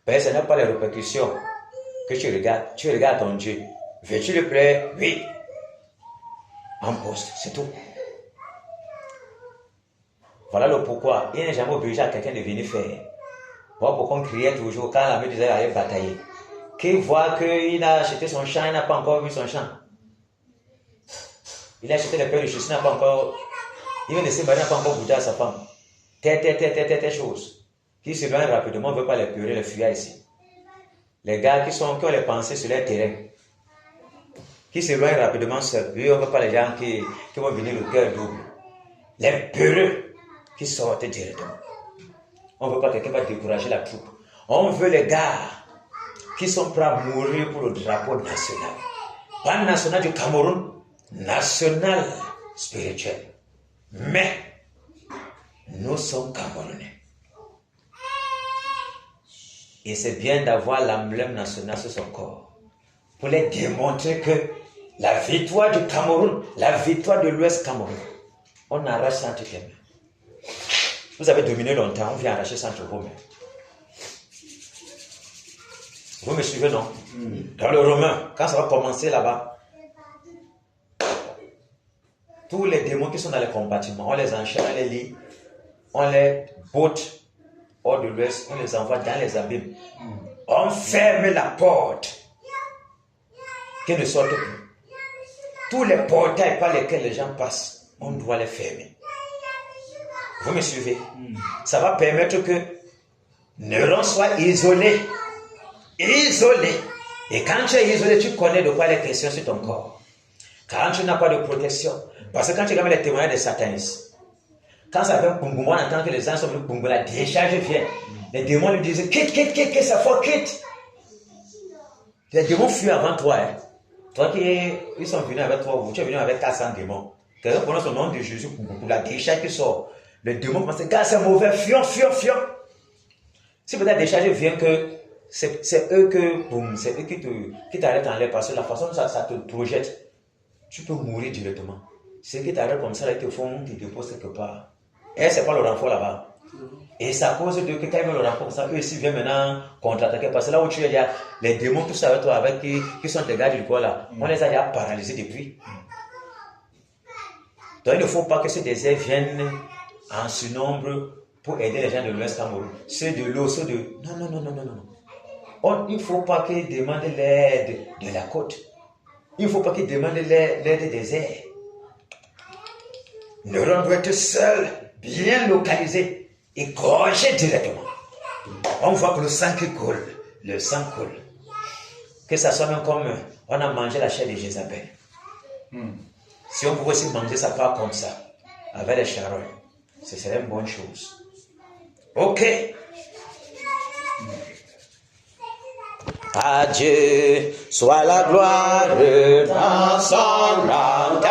Mais ce n'est pas les répercussions que tu regardes. Tu regardes ton Dieu. Veux-tu le plaire? Oui. En poste, c'est tout. Voilà le pourquoi. Il n'est jamais obligé à quelqu'un de venir faire. Voilà pourquoi on criait toujours quand l'armée disait aller batailler. Qu'il voit qu'il a acheté son champ, il n'a pas encore vu son champ. Il a acheté les paires de chaussures, il n'a pas encore. Il vient de se marier, il n'a pas encore goûté à sa femme. Telle chose. Qui se loin rapidement, on ne veut pas les pleurer, les fuir ici. Les gars qui ont les pensées sur leur terrain, qui s'éloignent rapidement seuls, on ne veut pas les gens qui vont venir le cœur double. Les peureux qui sortent directement. On ne veut pas quelqu'un qui va décourager la troupe. On veut les gars qui sont prêts à mourir pour le drapeau national. Pas national du Cameroun, national spirituel. Mais nous sommes Camerounais. Et c'est bien d'avoir l'emblème national sur son corps pour les démontrer que la victoire du Cameroun, la victoire de l'Ouest Cameroun, on arrache ça entre tes mains. Vous avez dominé longtemps, on vient arracher ça entre vos mains. Vous me suivez, non? Dans le Romain, quand ça va commencer là-bas, tous les démons qui sont dans les compartiments, on les enchaîne, on les lit, on les botte hors de l'Ouest, on les envoie dans les abîmes. On ferme la porte, qu'ils ne sortent plus. Tous les portails par lesquels les gens passent, on doit les fermer. Vous me suivez? Ça va permettre que Néron soit isolé. Isolé. Et quand tu es isolé, tu connais de quoi les questions sur ton corps. Quand tu n'as pas de protection. Parce que quand tu regardes les témoignages des satanistes, quand ça fait Pungoum, on entend que les gens sont venus Pungoum, la décharge vient. Les démons lui disent quitte, ça faut quitte. Les démons fuient avant toi. Hein. Toi ils sont venus avec toi, tu es venu avec 400 démons. Quelqu'un prononce le nom de Jésus pour la décharge qui sort. Le démon pense que c'est mauvais, fion. Si peut-être la décharge vient que c'est eux qui t'arrêtent en l'air parce que la façon dont ça te projette, tu peux mourir directement. Ceux qui t'arrêtent comme ça, ils te font, ils te déposent quelque part. Et c'est pas le renfort là-bas. Et c'est à cause de que quand ils veulent le renfort comme ça, eux aussi viennent maintenant contre-attaquer. Parce que là où tu es, il y a les démons, tout ça avec toi, qui sont tes gars du corps là, on les a déjà paralysés depuis. Donc il ne faut pas que ces déserts viennent en surnombre pour aider les gens de l'Ouest Cameroun. Ceux de l'eau, ceux de... Non. Il ne faut pas qu'ils demandent l'aide de la côte. Il ne faut pas qu'ils demandent l'aide des airs. Néron doit être seul, bien localisé et gorgé directement. On voit que le sang qui coule, que ça soit même comme on a mangé la chair de Jézabel. Si on pouvait aussi manger sa part comme ça, avec les charognes, ce serait une bonne chose. Ok. À Dieu soit la gloire dans son grand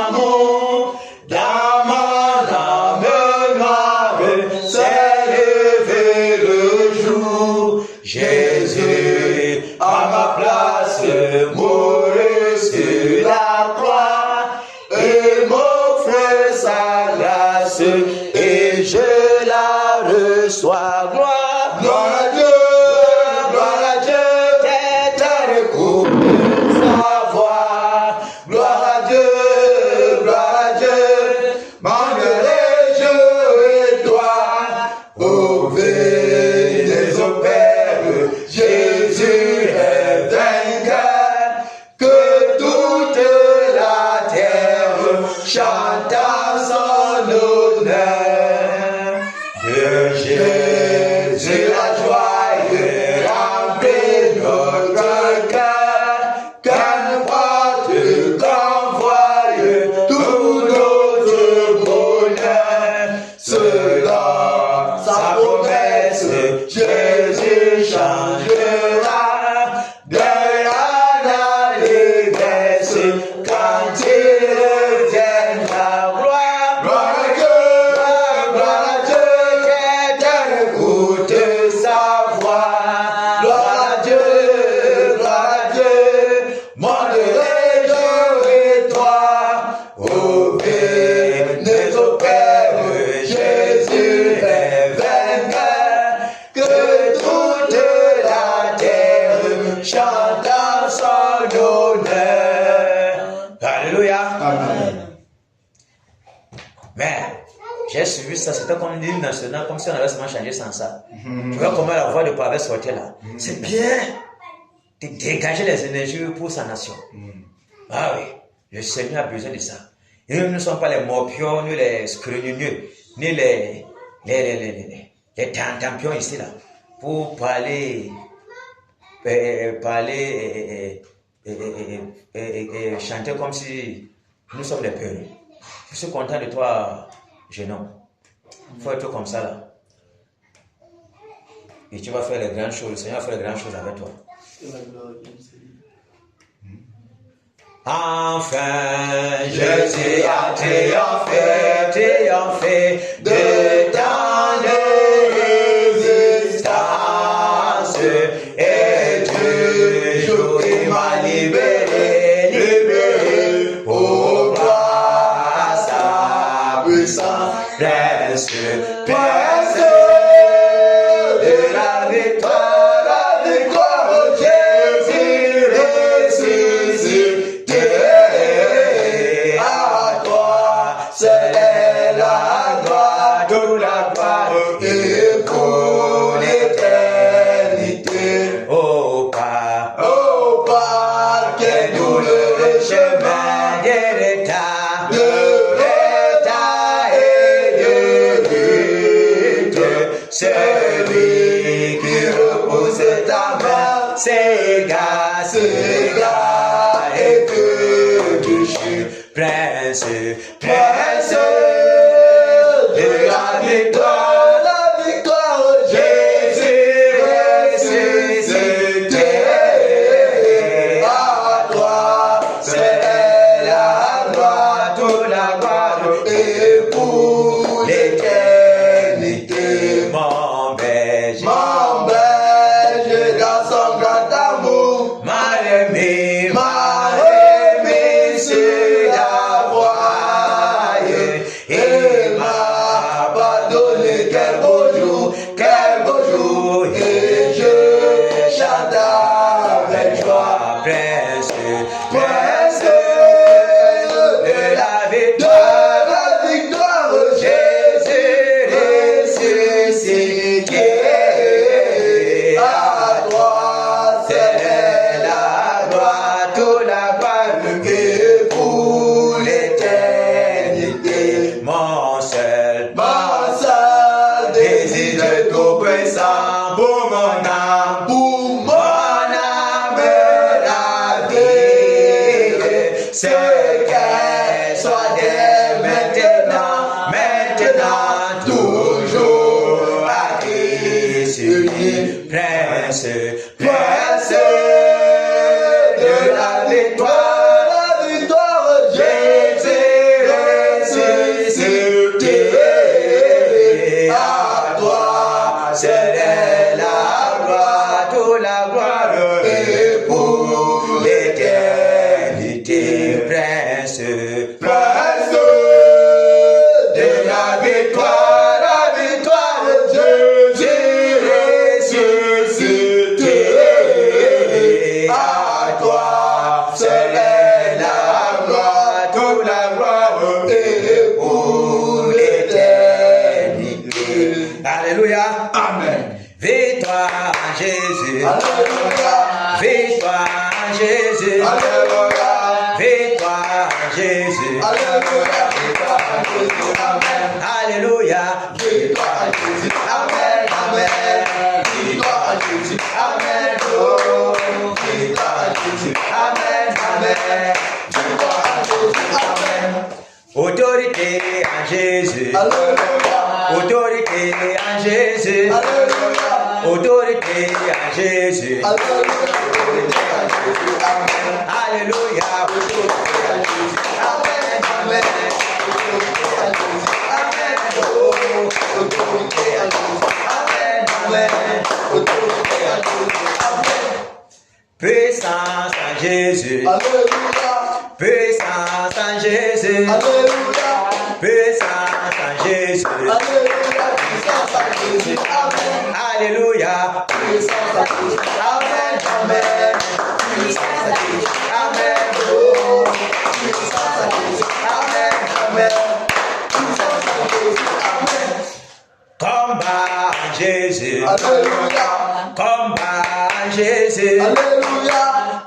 amour, dans mon âme noire, s'est levé le jour. Jésus, à ma place, mourut sur la croix, et m'offre sa grâce, et je la reçois. Gloire à Dieu. C'était comme l'hymne national, comme si on avait seulement changé sans ça. Tu vois comment la voix de Paul avait sorti là. C'est bien de dégager les énergies pour sa nation. Ah oui, le Seigneur a besoin de ça. Et nous ne sommes pas les morpions, ni les scrugneux, ni les tampions ici là, pour parler, chanter comme si nous sommes des peurs. Je suis content de toi, jeune homme. Il faut être comme ça là. Et tu vas faire les grandes choses. Le Seigneur va faire les grandes choses avec toi. Enfin, Jésus a triomphé de tant de résistance. Prince de la victoire, Jésus ressuscité. À toi, c'est la gloire, toute la gloire, et pour l'éternité. Mon berger, dans son grand amour, m'a aimé sur la voie, et m'a pardonné. Quel beau jour, et je chante avec joie. Prince de la victoire, Jésus ressuscité. À toi, c'est la gloire, toute la gloire, et pour l'éternité. Mon seul désir de tout puissant pour mon âme, la vie, c'est qu'elle soit dès maintenant, toujours à Christ uni. Prince de la victoire, Jésus ressuscité. À toi, c'est la gloire, toute la gloire, et pour l'éternité. Prince de la victoire, Jésus ressuscité. À toi, c'est la gloire, toute la gloire, et pour l'éternité. Alléluia. Amen. Victoire en Jésus. Alléluia. Victoire en Jésus. Alléluia. Victoire en Jésus. Alléluia. Victoire à Jésus. Amen. Alléluia. Victoire à Jésus. Amen. Amen. Victoire à Jésus. Amen. Oh, victoire à Jésus. Amen. Amen. Victoire à Jésus. Amen. Autorité en Jésus. Alléluia. Autorité en Jésus. Alléluia. Autorité en Jésus. Alléluia. Autorité à Jésus. Amen. Alléluia. Autorité à Jésus. Amen. Amen. Autorité à Jésus. Amen. Oh, autorité à Jésus. Amen. Amen. Autorité à Jésus. Amen. Puissance en Jésus. Alléluia. Puissance en Jésus. Alléluia. Puissance en Jésus. Alléluia. Puissance à Jésus. Amen. Alléluia. Puissance à Jésus. Amen. Amen. Puissance à Jésus. Amen. Oh, puissance à Jésus. Amen. Amen. Puissance à Jésus. Amen. Combat en Jésus. Alléluia. Combat en Jésus. Alléluia.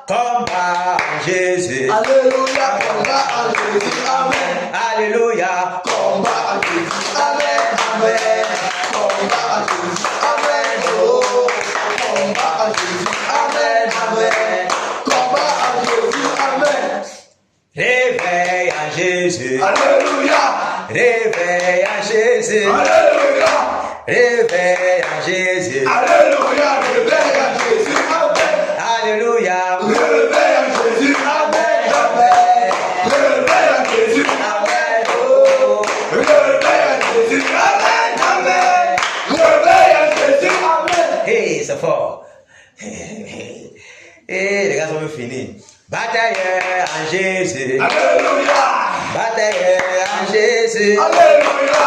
Combat en Jésus. Alléluia. Combat à Jésus. Amen. Alléluia. Combat à Jésus. Amen. Amen. Combat à Jésus. Amen. Oh, combat à Jésus. Amen. Amen. Combat à Jésus. Amen. Réveil en Jésus. Alléluia. Réveil en Jésus. Alléluia. Réveil en Jésus. Alléluia. Réveil à Jésus. Amen. Alléluia. Réveil à Jésus. Amen. Amen. Réveil à Jésus. Amen. Oh, réveil à Jésus. Amen. Amen. Réveil à Jésus. Amen. Hey, c'est fort. Hey, les gars sont finis. Batailleur en Jésus. Alléluia. Batailleur en Jésus. Alléluia.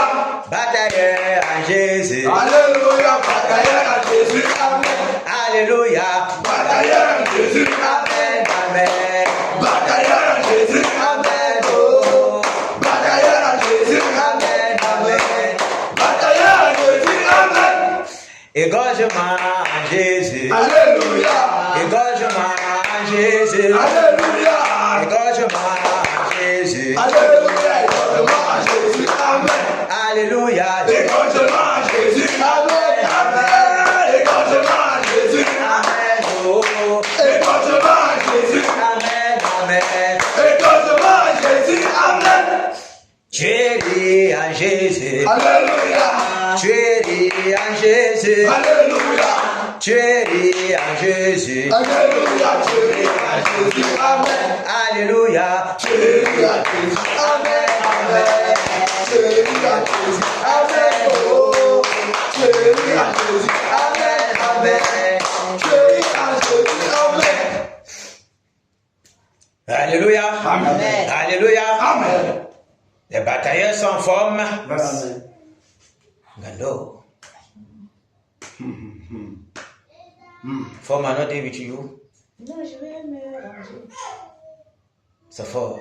Batailleur en Jésus. Alléluia. Batailleur à Jésus. Amen. Alléluia. Batailleur à Jésus. Amen. Amen. Batailleur à Jésus. Amen. Oh, batailleur à Jésus. Amen. Amen. Batailleur à Jésus. Amen. Égorgement en Jésus. Alléluia. Égorgement en Jésus. Alléluia. Égorgement en Jésus. Alléluia. Égorgement à Jésus. Amen. Alléluia. Égorgement à Jésus. Amen. Amen. Égorgement à Jésus. Amen. Oh. Égorgement à Jésus. Amen. Amen. Égorgement à Jésus. Chéri en Jésus. Alléluia. Chéri en Jésus. Alléluia. Chéri en Jésus. Alléluia. Chéri en Jésus. Amen. Alléluia. Chéri en Jésus. Amen. Amen. Chéri en Jésus. Amen. Oh. Chéri en Jésus. Amen. Amen. Chéri en Jésus. Amen. Alléluia. Amen. Alléluia. Amen. Les batailleurs sont en forme. Amen. Gando. Forme not with you. Non, je vais me ranger. C'est fort.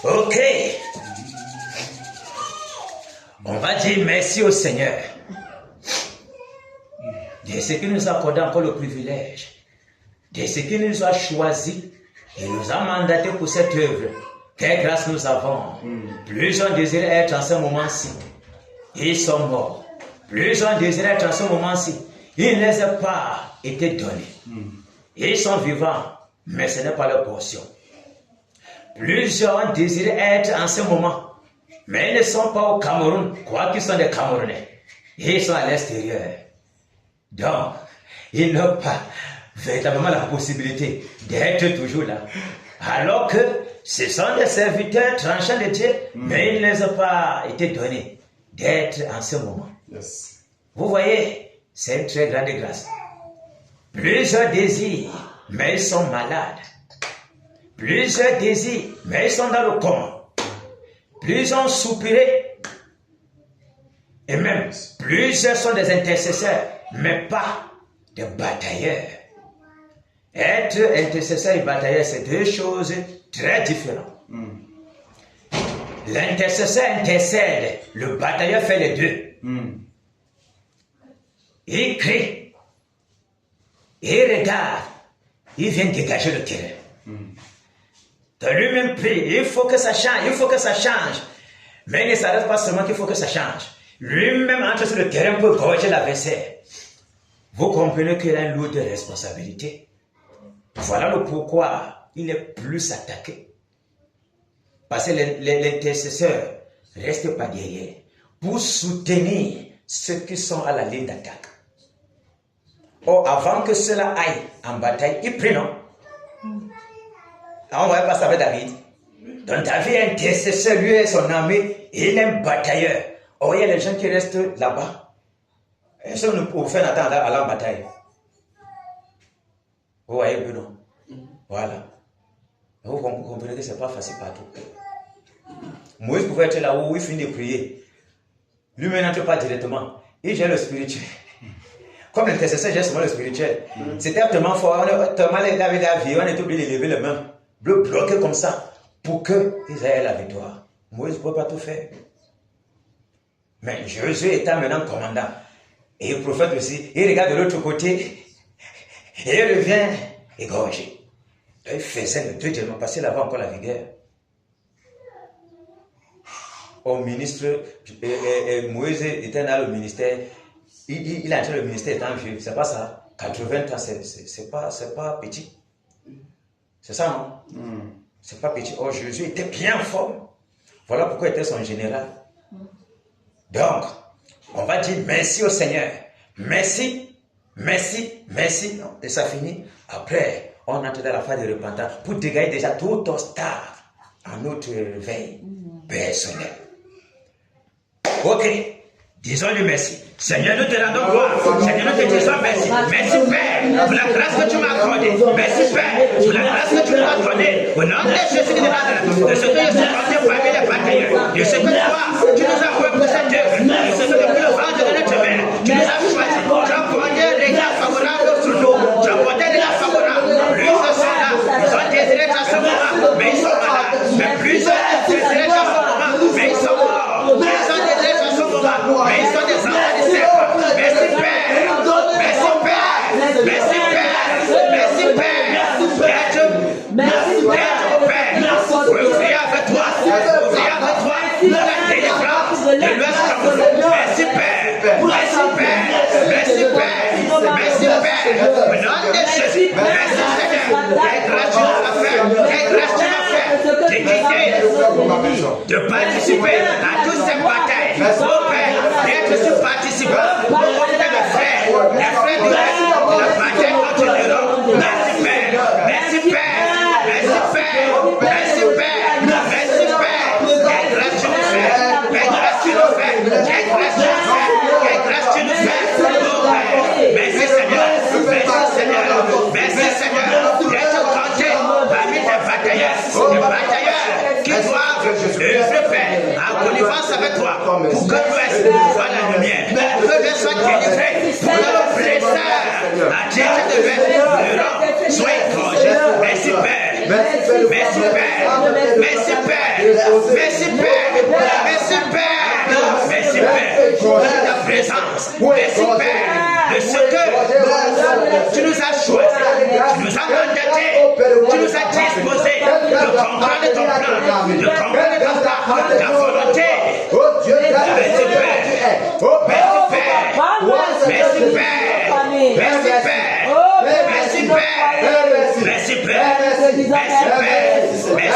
Ok. On va dire merci au Seigneur de ce qui nous a accordé encore le privilège, de ce qui nous a choisi et nous a mandaté pour cette œuvre. Quelle grâce nous avons. Plus on désirait être en ce moment-ci, ils sont morts. Plus on désirait être en ce moment-ci, ils ne les ont pas été donnés. Ils sont vivants, mais ce n'est pas leur portion. Plusieurs désirent être en ce moment, mais ils ne sont pas au Cameroun, quoiqu'ils sont des Camerounais. Ils sont à l'extérieur. Donc, ils n'ont pas véritablement la possibilité d'être toujours là. Alors que ce sont des serviteurs tranchants de Dieu, mais ils ne les ont pas été donnés d'être en ce moment. Yes. Vous voyez, c'est une très grande grâce. Plusieurs désirent, mais ils sont malades. Plusieurs désirent, mais ils sont dans le coma. Plusieurs ont soupiré. Et même, plusieurs sont des intercesseurs, mais pas des batailleurs. Être intercesseur et batailleur, c'est deux choses très différentes. L'intercesseur intercède, le batailleur fait les deux. Il crie, il regarde, il vient dégager le terrain. De lui-même prie, il faut que ça change, il faut que ça change. Mais il ne s'arrête pas seulement qu'il faut que ça change. Lui-même entre sur le terrain pour gorger l'adversaire. Vous comprenez qu'il a une lourde responsabilité. Voilà le pourquoi il est plus attaqué. Parce que l'intercesseur ne reste pas derrière pour soutenir ceux qui sont à la ligne d'attaque. Or, avant que cela aille en bataille, il prie, non? On ne voyait pas ça avec David. Donc David est intercesseur, lui et son armée, il est un batailleur. Or, il y a les gens qui restent là-bas. Et ça nous pouvons faire attendre à la bataille. Vous voyez, non? Voilà. Vous comprenez que ce n'est pas facile partout. Moïse pouvait être là où il finit de prier. Lui-même n'entre pas directement. Il gère le spirituel. Comme l'intercesseur gère seulement le spirituel. C'était tellement fort. Tellement les David a vie, on est obligé de lever les mains. Bloquer comme ça. Pour qu'ils aient la victoire. Moïse ne peut pas tout faire. Mais Josué étant maintenant commandant. Et le prophète aussi. Il regarde de l'autre côté. Et il revient égorgé. Il faisait le deuxièmement parce qu'il avait encore la vigueur. Au ministre, Moïse était dans le ministère, il a entré le ministère étant vieux, c'est pas ça. 80 ans, c'est pas petit. C'est ça, non? C'est pas petit. Oh, Jésus était bien en forme. Voilà pourquoi il était son général. Donc, on va dire merci au Seigneur. Merci, merci, merci. Non, et ça finit. Après, on entre dans la phase de repentance pour dégager déjà tout obstacle à notre veille personnelle. Ok, disons-lui merci. Seigneur, nous te rendons gloire. Seigneur, nous te disons merci. Merci, Père, pour la grâce que tu m'as accordée. Merci, Père, pour la grâce que tu m'as accordée. Au nom de Jésus de Nazareth, de ce que je suis porté parmi les batailleurs, de ce que toi, tu nous as fait pour cette œuvre, de ce que depuis le ventre de notre mère, tu nous as choisi. Tu as porté des regards favorables sur nous. Tu as porté des regards favorables. Plusieurs sont là. Ils ont désiré à ce moment, mais ils sont malades. Mais plusieurs ont désiré à ce moment, mais ils sont morts. Ils ont désiré à ce moment, mais ils sont des enfants de serpent. Merci Père. Merci Père. Merci Père. Merci Père. Merci Père. Ouvrir avec toi. Ouvrir avec toi. La délivrance de l'Ouest. Merci Père. Merci Père. Merci Père. Merci Père. Au nom de Jésus. Merci Seigneur. Quelle grâce tu nous as fait. d'équité, de participer à toutes ces batailles. Oh Père, d'être ce participant au côté de mes frères, les frères du reste de la bataille contre l'Europe. Merci Père, merci Père, merci Père, merci Père, merci Père. Quelle grâce tu nous fais, quelle grâce tu nous fais, quelle grâce tu nous fais, quelle grâce tu nous fais. Oh Père, merci Seigneur, merci Seigneur, merci Seigneur, d'être compté parmi tes batailleurs, les batailleurs qui doivent œuvrer, Père, en connivence avec toi, pour que l'Ouest voit la lumière, que l'Ouest soit délivré, pour que le blesseur à titre de l'Europe soit égorgé. Merci Père, merci Père, merci Père, merci Père, merci Père, merci Père, pour ta présence, merci Père, de ce que tu nous as choisi, tu nous as mandaté, tu nous as disposé de comprendre ton plan, de comprendre ta volonté. Merci Père, merci Père, merci Père, merci Père, merci Père, merci Père, merci Père,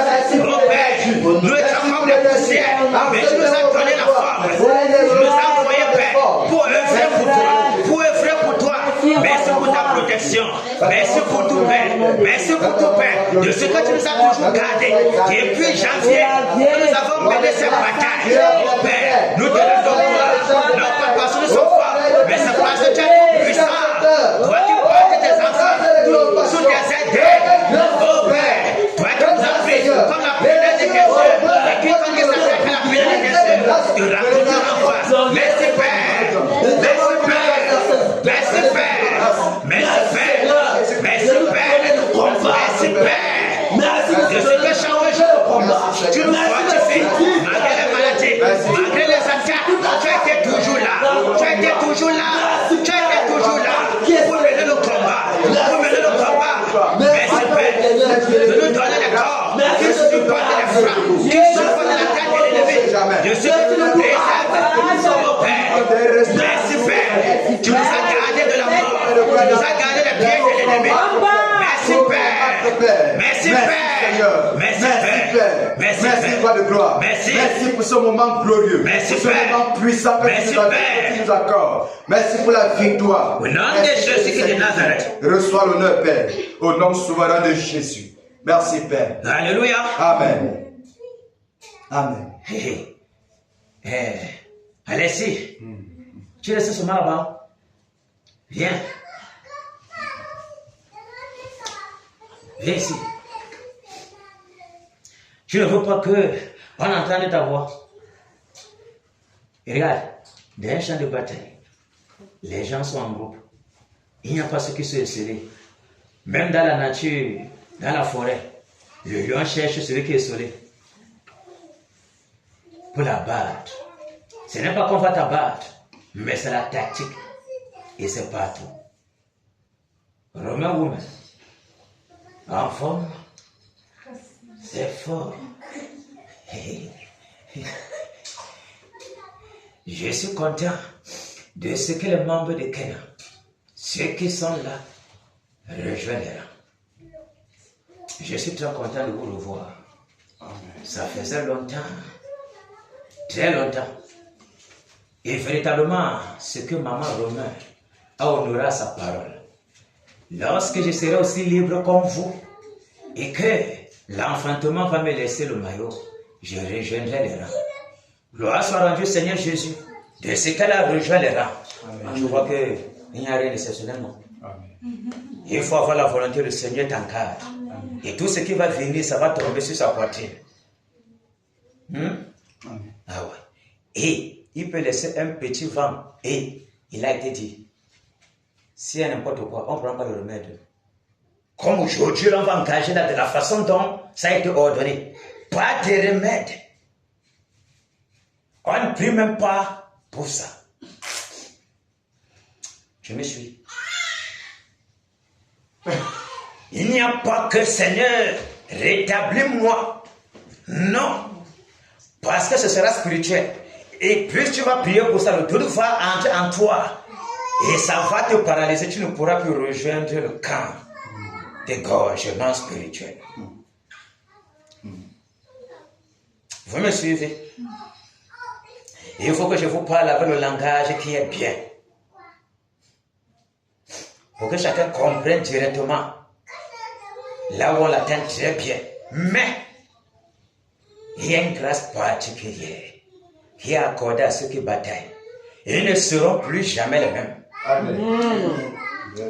merci Père. Oh Père, nous étions comme les poussières, mais tu nous as donné la forme, tu nous as envoyé Père pour œuvrer pour toi, pour œuvrer pour toi. Merci pour ta protection, merci pour tout Père, merci pour tout Père, de ce que tu nous as toujours gardé. Depuis janvier, nous avons mené cette bataille. Oh Père, nous te rendons gloire, non pas parce que nous sommes forts, mais c'est parce que tu es tout puissant. Toi qui portes tes enfants sous tes ailes. Oh Père, toi qui nous as pris comme la prière de tes yeux, et qui connaît sa tête à la prière de tes yeux, tu racontes en face. Merci Père, merci Père, merci Père, merci Père, merci Père, merci Père. De ce que chaque jour, tu nous fortifies, malgré les maladies, malgré les attaques, tu as été toujours là, tu as été toujours là, tu as été toujours là, pour mener le combat, pour mener le combat. Merci Père, de nous donner les corps, qui supportent les frappes, qui supportent l'attaque de l'ennemi, de ce que tu nous préserves. Oh Père, merci Père, tu nous as gardé de la mort, tu nous as gardé des pieds de l'ennemi. Merci Père, merci Père, merci Père, merci Père de gloire, merci pour ce moment glorieux, merci pour ce moment puissant que tu nous accordes. Merci pour la victoire. Au nom de Jésus de Nazareth, reçois l'honneur Père, au nom souverain de Jésus. Merci Père. Alléluia. Amen. Amen. Allez-y. Tu restes seulement là-bas. Viens. Viens ici. Tu ne veux pas qu'on entende ta voix. Et regarde, dans un champ de bataille, les gens sont en groupe. Il n'y a pas ceux qui sont isolés. Même dans la nature, dans la forêt, le lion cherche celui qui est isolé pour l'abattre. Ce n'est pas qu'on va t'abattre, mais c'est la tactique. Et c'est partout. Romain Women, en forme, c'est fort. Je suis content de ce que les membres de Kenya, ceux qui sont là, rejoignent les rangs. Je suis très content de vous revoir. Ça faisait longtemps, très longtemps. Et véritablement, ce que maman Romain a honoré à sa parole. Lorsque je serai aussi libre comme vous, et que l'enfantement va me laisser le maillot, je rejoindrai les rangs. Gloire soit rendue Seigneur Jésus, de ce qu'elle a rejoint les rangs. Je vois qu'il n'y a rien d'exceptionnel, non? Il faut avoir la volonté du Seigneur t'encadre. Et tout ce qui va venir, ça va tomber sur sa poitrine. Ah ouais. Et il peut laisser un petit vent. Et il a été dit, s'il y a n'importe quoi, on ne prend pas le remède. Comme aujourd'hui, on va engager là de la façon dont ça a été ordonné. Pas de remède. On ne prie même pas pour ça. Je me suis. Il n'y a pas que Seigneur, rétablis-moi. Non. Parce que ce sera spirituel. Et plus tu vas prier pour ça, le doute va entrer en toi. Et ça va te paralyser. Tu ne pourras plus rejoindre le camp d'égorgement spirituel. Vous me suivez? Il faut que je vous parle avec le langage qui est bien. Pour que chacun comprenne directement là où on l'atteint très bien. Mais il y a une grâce particulière qui est accordée à ceux qui bataillent. Ils ne seront plus jamais les mêmes. Amen.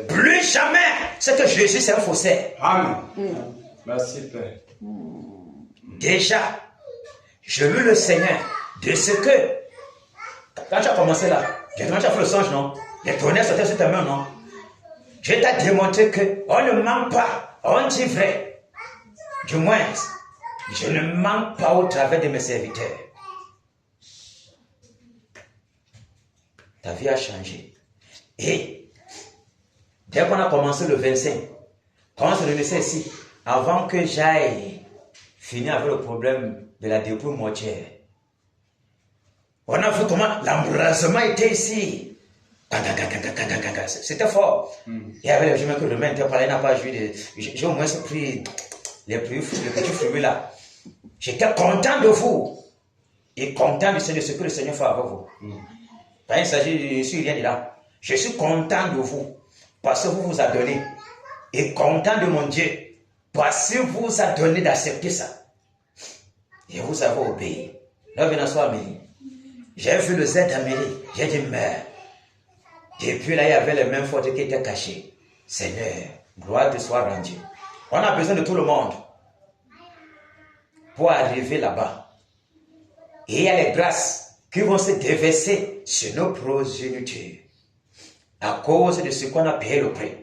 Plus jamais. C'est que Jésus, c'est un faussaire. Amen. Merci, Père. Déjà, je loue le Seigneur de ce que, quand tu as commencé là, tu as fait le songe, non? Les tonnerres sortaient sur ta main, non? Je t'ai démontré qu'on ne ment pas, on dit vrai. Du moins, je ne mens pas au travers de mes serviteurs. Ta vie a changé. Et dès qu'on a commencé le 25, quand on se réunissait ici, avant que j'aille finir avec le problème de la dépouille mortière, on a vu comment l'embrasement était ici. C'était fort. Il y avait les gens que le main était parlé, n'a pas joué. J'ai au moins pris les petits fruits là. J'étais content de vous. Et content de ce que le Seigneur fait avec vous. Il s'agit de rien de là. Je suis content de vous. Parce que vous vous avez donné. Et content de mon Dieu. Parce que vous a donné d'accepter ça. Et vous avez obéi. Là, venant soir, Amélie. J'ai vu le Z d'Amélie. J'ai dit, mère. Depuis là, il y avait les mêmes fautes qui étaient cachées. Seigneur, gloire te soit rendue. On a besoin de tout le monde pour arriver là-bas. Et il y a les grâces qui vont se déverser sur nos progénitures à cause de ce qu'on a payé le prix.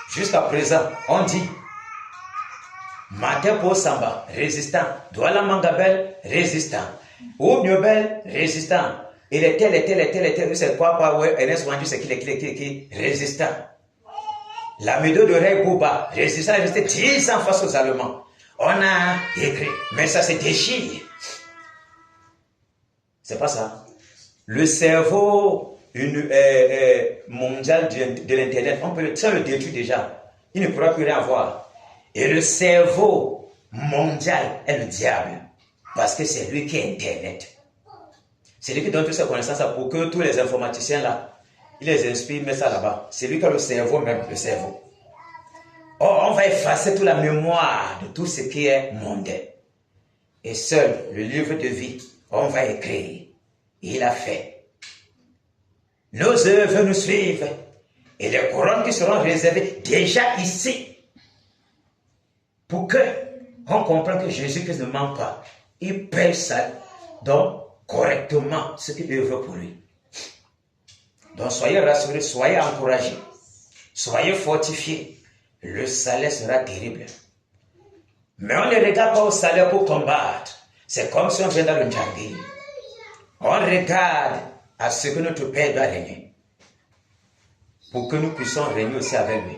Jusqu'à présent, on dit Matin pour Samba, résistant. Douala Mangabel, résistant. Ou Niobel, résistant. Il est tel, c'est quoi, Ernest Wandu, c'est qui, résistant. La médaille de Ray Bouba, résistant, est resté 10 ans face aux Allemands. On a écrit, mais ça se déchire. C'est pas ça. Le cerveau mondial de l'Internet, ça le détruit déjà. Il ne pourra plus rien avoir. Et le cerveau mondial est le diable. Parce que c'est lui qui est Internet. C'est lui qui donne toutes ces connaissances pour que tous les informaticiens là, il les inspire, met ça là-bas. C'est lui qui a le cerveau même, le cerveau. Or, on va effacer toute la mémoire de tout ce qui est mondain. Et seul le livre de vie, on va écrire. Il a fait. Nos œuvres nous suivent. Et les couronnes qui seront réservées déjà ici. Pour que on comprenne que Jésus-Christ ne ment pas. Il paye ça. Donc, correctement ce qu'il veut pour lui. Donc, soyez rassurés, soyez encouragés. Soyez fortifiés. Le salaire sera terrible. Mais on ne regarde pas au salaire pour combattre. C'est comme si on vient dans le Djangui. On regarde à ce que notre Père doit régner. Pour que nous puissions régner aussi avec lui.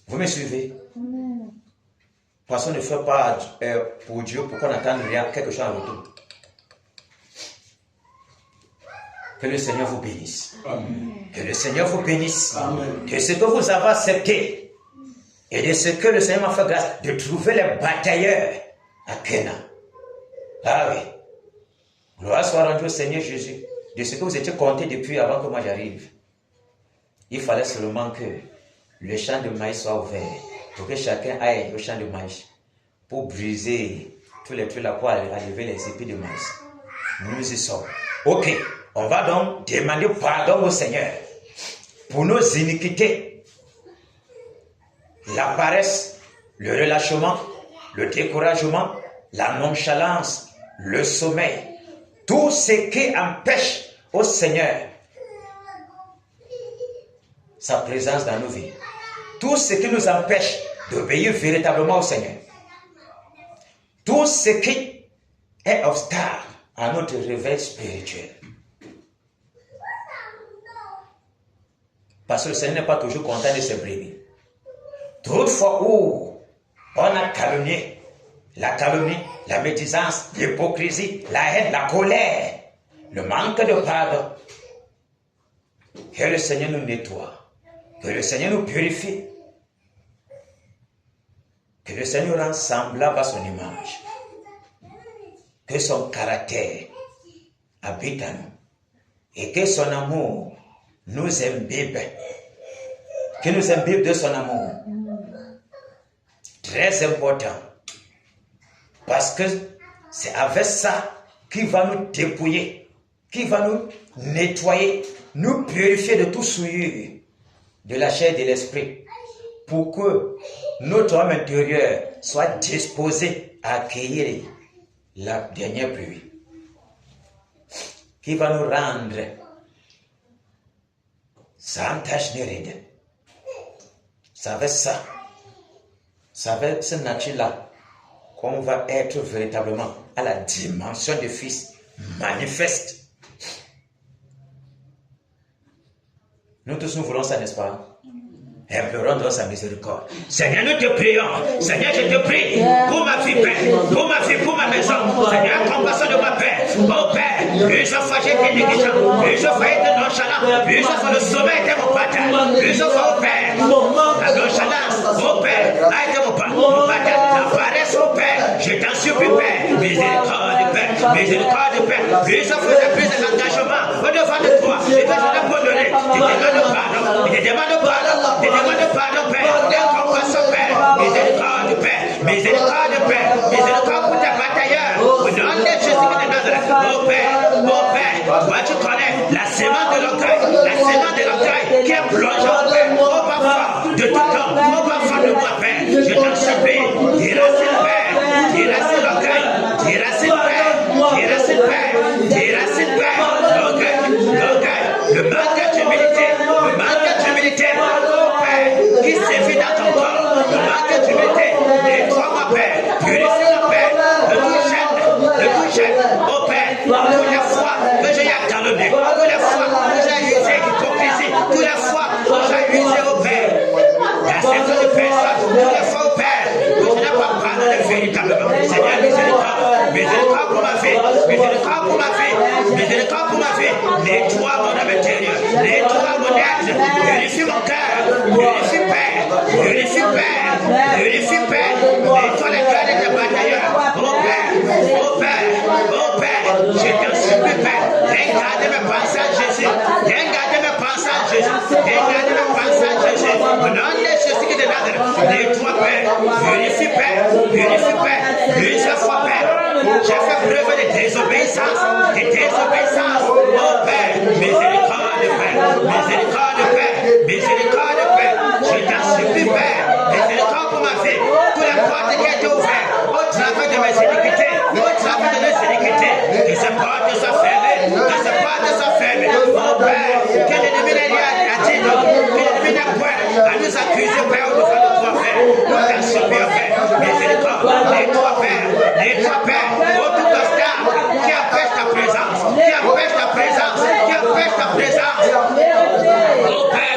Vous me suivez? Parce qu'on ne fait pas pour Dieu pour qu'on n'attende rien, quelque chose en retour. Que le Seigneur vous bénisse. Amen. Que le Seigneur vous bénisse. Amen. De ce que vous avez accepté. Et de ce que le Seigneur m'a fait grâce de trouver les batailleurs à Kéna. Ah oui. Gloire soit rendue au Seigneur Jésus. De ce que vous étiez compté depuis avant que moi j'arrive. Il fallait seulement que le champ de maïs soit ouvert. Pour que chacun aille au champ de maïs. Pour briser tous les trucs là pour enlever les épis de maïs. Nous y sommes. Ok. On va donc demander pardon au Seigneur pour nos iniquités, la paresse, le relâchement, le découragement, la nonchalance, le sommeil, tout ce qui empêche au Seigneur sa présence dans nos vies, tout ce qui nous empêche d'obéir véritablement au Seigneur, tout ce qui est obstacle à notre réveil spirituel. Parce que le Seigneur n'est pas toujours content de ses brebis. Toutefois où on a calomnié, la calomnie, la médisance, l'hypocrisie, la haine, la colère, le manque de pardon, que le Seigneur nous nettoie, que le Seigneur nous purifie, Que le Seigneur rende semblable à son image. Que son caractère habite en nous. Et que son amour nous imbibe. Que nous imbibe de son amour. Très important. Parce que c'est avec ça qu'il va nous dépouiller, qu'il va nous nettoyer, nous purifier de tout souillure de la chair et de l'esprit, pour que notre homme intérieur soit disposé à accueillir la dernière pluie, qui va nous rendre sans tache ni ride. C'est avec ça, c'est avec cette nature-là qu'on va être véritablement à la dimension du Fils manifeste. Nous tous, nous voulons ça, n'est-ce pas? Implorons dans sa miséricorde. Seigneur, nous te prions. Seigneur, je te prie pour ma vie, Père, pour ma vie, pour ma maison. Seigneur, compassion de ma Père. Oh Père, plusieurs fois j'ai été négligent, plusieurs fois j'ai été nonchalant, plusieurs fois le sommeil était mon patin, plusieurs fois, oh Père, la nonchalance, oh Père, a été mon patin, la paresse, oh Père, je t'en supplie, Père, miséricorde, Père, miséricorde, Père, plusieurs fois j'ai pris des engagements au devant de toi, et que je t'ai pardonné, je te demande pardon, je te demande pardon, demande pardon, Père, et compassion, Père, miséricorde, Père, miséricorde, Père, miséricorde pour tes batailleurs, au nom de Jésus de Nazareth, oh Père, toi tu connais la sémence de l'orgueil, qui est plongée, oh Père, au parfum de tout temps, au parfum de moi, Père, je t'en supplie, déracine, Père, déracine l'orgueil, déracine, Père, déracine, Père, déracine, Père, l'orgueil, le manque d'humilité, oh Père, qui sévit dans ton corps, le manque d'humilité, nettoie-moi, Père, purifie-moi, Père, de tout gêne, oh Père, toutes les fois que j'ai calomnié, toutes les fois que j'ai usé d'hypocrisie, toutes les fois que j'ai usé, oh Père, la certaines personnes, toutes les fois, oh Père, que je n'ai pas pardonné véritablement. Seigneur, miséricorde pour ma vie, miséricorde pour ma vie, miséricorde pour ma vie, nettoie mon âme intérieure, nettoie mon être, purifie mon cœur, purifie Père, purifie Père, purifie Père, nettoie les cœurs de tes batailleurs, oh Père, oh Père, oh Père, je t'en supplie Père, regarde mes pensées à Jésus, regarde mes pensées à Jésus, regarde mes pensées à Jésus, au nom de Jésus de Nazareth, nettoie Père, purifie Père, plusieurs fois Père, j'ai fait preuve de désobéissance, oh Père, miséricorde Père, miséricorde Père, miséricorde Père, je t'en supplie Père, miséricorde pour ma vie, tous les portes qui étaient ouvertes, au travers de mes iniquités, que ces portes soient fermées, oh Père, que l'ennemi n'a rien à dire, que l'ennemi n'a point à nous accuser Père au devant de toi Père, nous t'en supplions Père, miséricorde, nettoie Père, oh tout obstacle qui empêche ta présence, oh Père,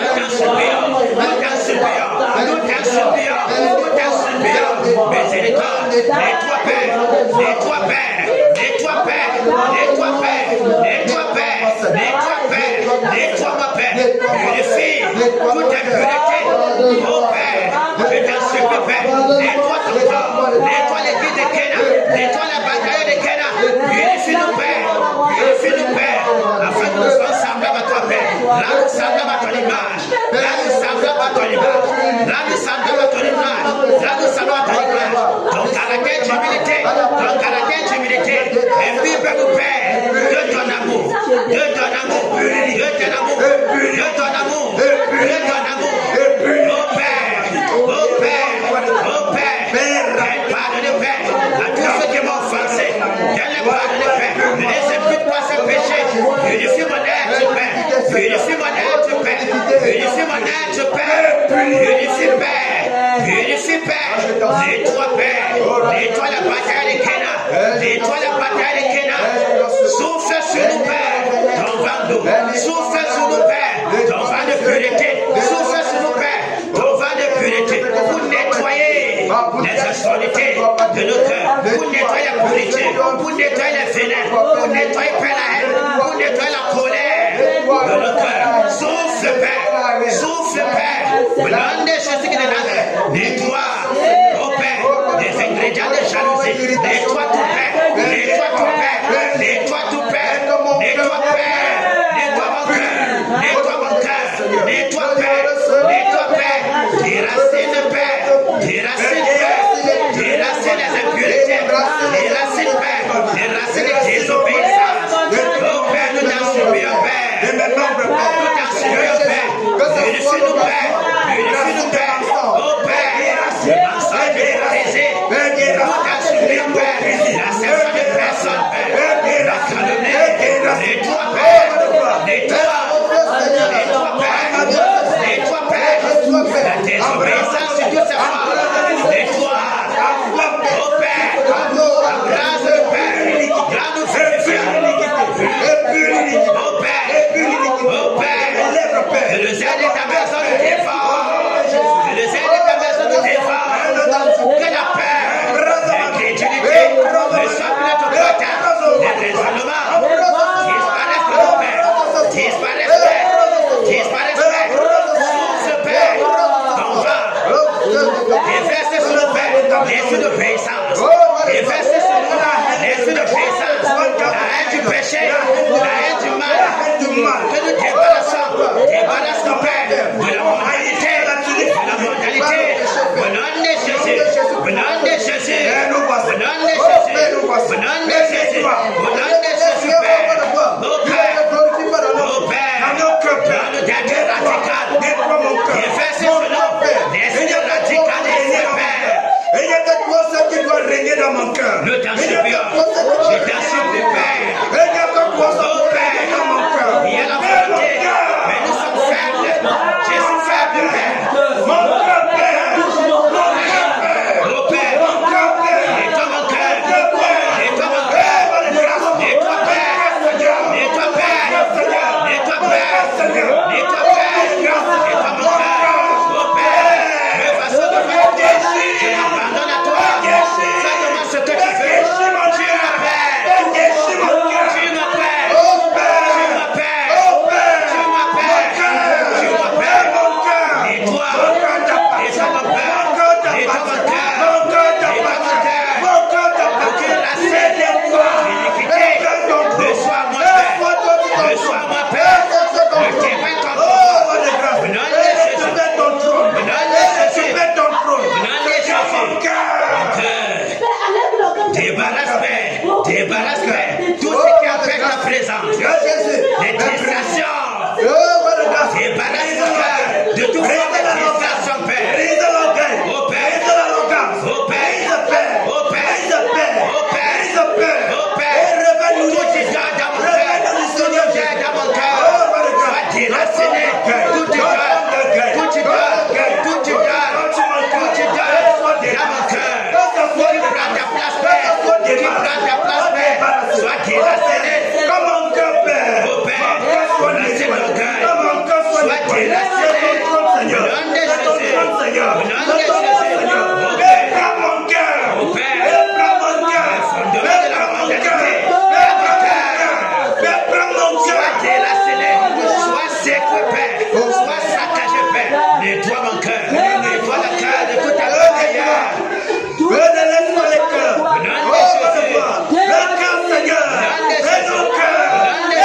nous t'en supplions, miséricorde, nettoie nettoie-moi Père, purifie toute impureté, oh Père, je t'en supplie Père, nettoie ton corps, nettoie l'église de Kéna, nettoie la bataille de Kéna, purifie-nous Père, afin que nous soyons semblables à toi Père, là nous semblons à ton image, ton caractère d'humilité, imbibe-nous Père, de ton amour, oh Père, pardonne Père, à tous ceux qui m'ont offensé, pardonne Père, ne laissez plus de moi ce péché, purifie mon être Père, purifie mon être Père, nettoie la bataille de Kéna, souffle sur nous Père, ton vent d'eau, souffle sur nous Père, ton vent de pureté, souffle sur nous Père, ton vent de pureté, pour nettoyer les insolités de nos cœurs, pour nettoyer la pureté, pour nettoyer les vénins, pour nettoyer Père la haine, pour nettoyer la colère de nos cœurs, souffle Père, au nom de Jésus de Nazareth, nettoie, oh Père, Nettoie tout père. Nettoie tout père. Nettoie tout père. Nettoie père. Nettoie mon cœur. Nettoie mon cœur. Nettoie père. Nettoie père. Déracine père. Déracine père. Déracine les impuretés. Déracine père. Déracine les désobéissances. Oh père, nous t'en supplions père. Nous t'en supplions père. Unifie-nous père. Unifie-nous père. Oh père. Le mensonge est brisé. Nous t'en supplions père. La servante de personne père. La calomnie. Nettoie père. Nettoie. Nettoie père. Nettoie père. La désobéissance sur toutes ces formes. Nettoie. Oh père. Grâce de père. Grâce nous purifiant. Oh père. Oh père. Que le zèle de ta maison nous dévore. Que le zèle de ta maison nous dévore. Que la peur, l'incrédulité ne soit plus notre porteur. Les raisonnements disparaissent par nos pères. Disparaissent père. Disparaissent père. Source père. Ton vent. Déverse sur nos pères. L'esprit d'obéissance. Déverse sur nous l'esprit d'obéissance. La haine du péché. La haine du mal. Que nous débarrassons. Débarrasse nos pères de la moralité. De la mortalité. Au nom de Jésus. Au nom de Jésus. Au nom de Jésus. Au nom de Jésus. Au nom de Jésus, Père. Nos pères. Nos pères. Dans le dernier radical. Déverse sur nous l'esprit radicalisme, Père. Dans mon cœur. Nous t'en supplions. Je t'en supplie, Père. Oh Père, il y a la volonté, mais nous sommes faibles. Je suis faible, Père. Mon cœur, Père. Oh Père, nettoie mon cœur. Nettoie mon cœur. Nettoie Père. Nettoie Père. Nettoie Père. Nettoie Père. Nettoie mon cœur. Oh Père, me façon de faire. Je m'abandonne à toi. Fais-moi ce que tu veux. Tu m'appelles. Tu m'appelles. Tu m'appelles. Tu m'appelles. Tu m'appelles. Nettoie. Nettoie mon cœur. Nettoie mon cœur. Nettoie mon cœur. Pour que la scène l'iniquité ne soit moi père. Ne soit moi père. Ne t'éveille ton trône. Au nom de Jésus. Au nom de Jésus. Au nom de Jésus. Mon cœur. Débarrasse père. Débarrasse père. Tout ce qui empêche ta présence. Les distractions. Débarrasse mon cœur de toute forme de distraction, Père. Oh Père. Oh Père. Oh Père. Oh Père. Oh Père. Tout idole dans mon cœur. Tout idole dans mon cœur. Sois déraciné. Tout idole. Tout idole. Tout idole. Tout idole dans mon cœur. Qui prend ta place, Père. Qui prend ta place, Père. Sois déraciné. Comme mon cœur, Père. Oh Père. Racine mon cœur. Sois déraciné. Au nom de Jésus. Au nom de Jésus. Oh Père. Mon cœur. Oh Père. Prends mon cœur. Le fondement de la mondialité. Prends mon cœur. Sois déraciné. Sois sécure, Père. Sois saccagé, Père. Nettoie mon cœur. Nettoie le cœur de tout intérieur. Laisse-moi le cœur. Au nom de Jésus. Le cœur, Seigneur. Et nos cœurs.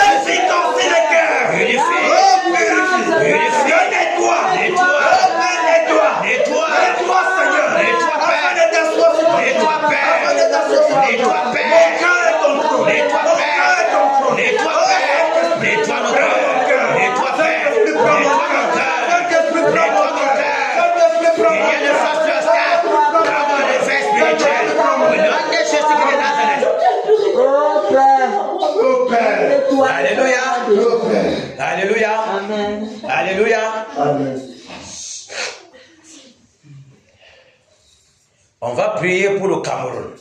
Ainsi aussi le cœur. Unifie. Purifie. Nettoie. Nettoie. Nettoie. Nettoie. Nettoie, Seigneur. Nettoie, Père. Afin de t'asseoir sur ton Nettoie, trône. Père. Afin de t'asseoir sur ton trône. Nettoie, Père. Mon cœur est ton trône. Nettoie, Mon Père. cœur est ton trône. Nettoie, Père. Nettoie mon cœur. Nettoie, Père. Nettoie mon cœur. Nettoie mon cœur. Il y a une force sur stade. Dans mon effet spirituel. Au nom de Jésus de Nazareth. Oh Père. Alléluia. Oh Père. Alléluia. Amen. Alléluia. Amen. On va prier pour le Cameroun.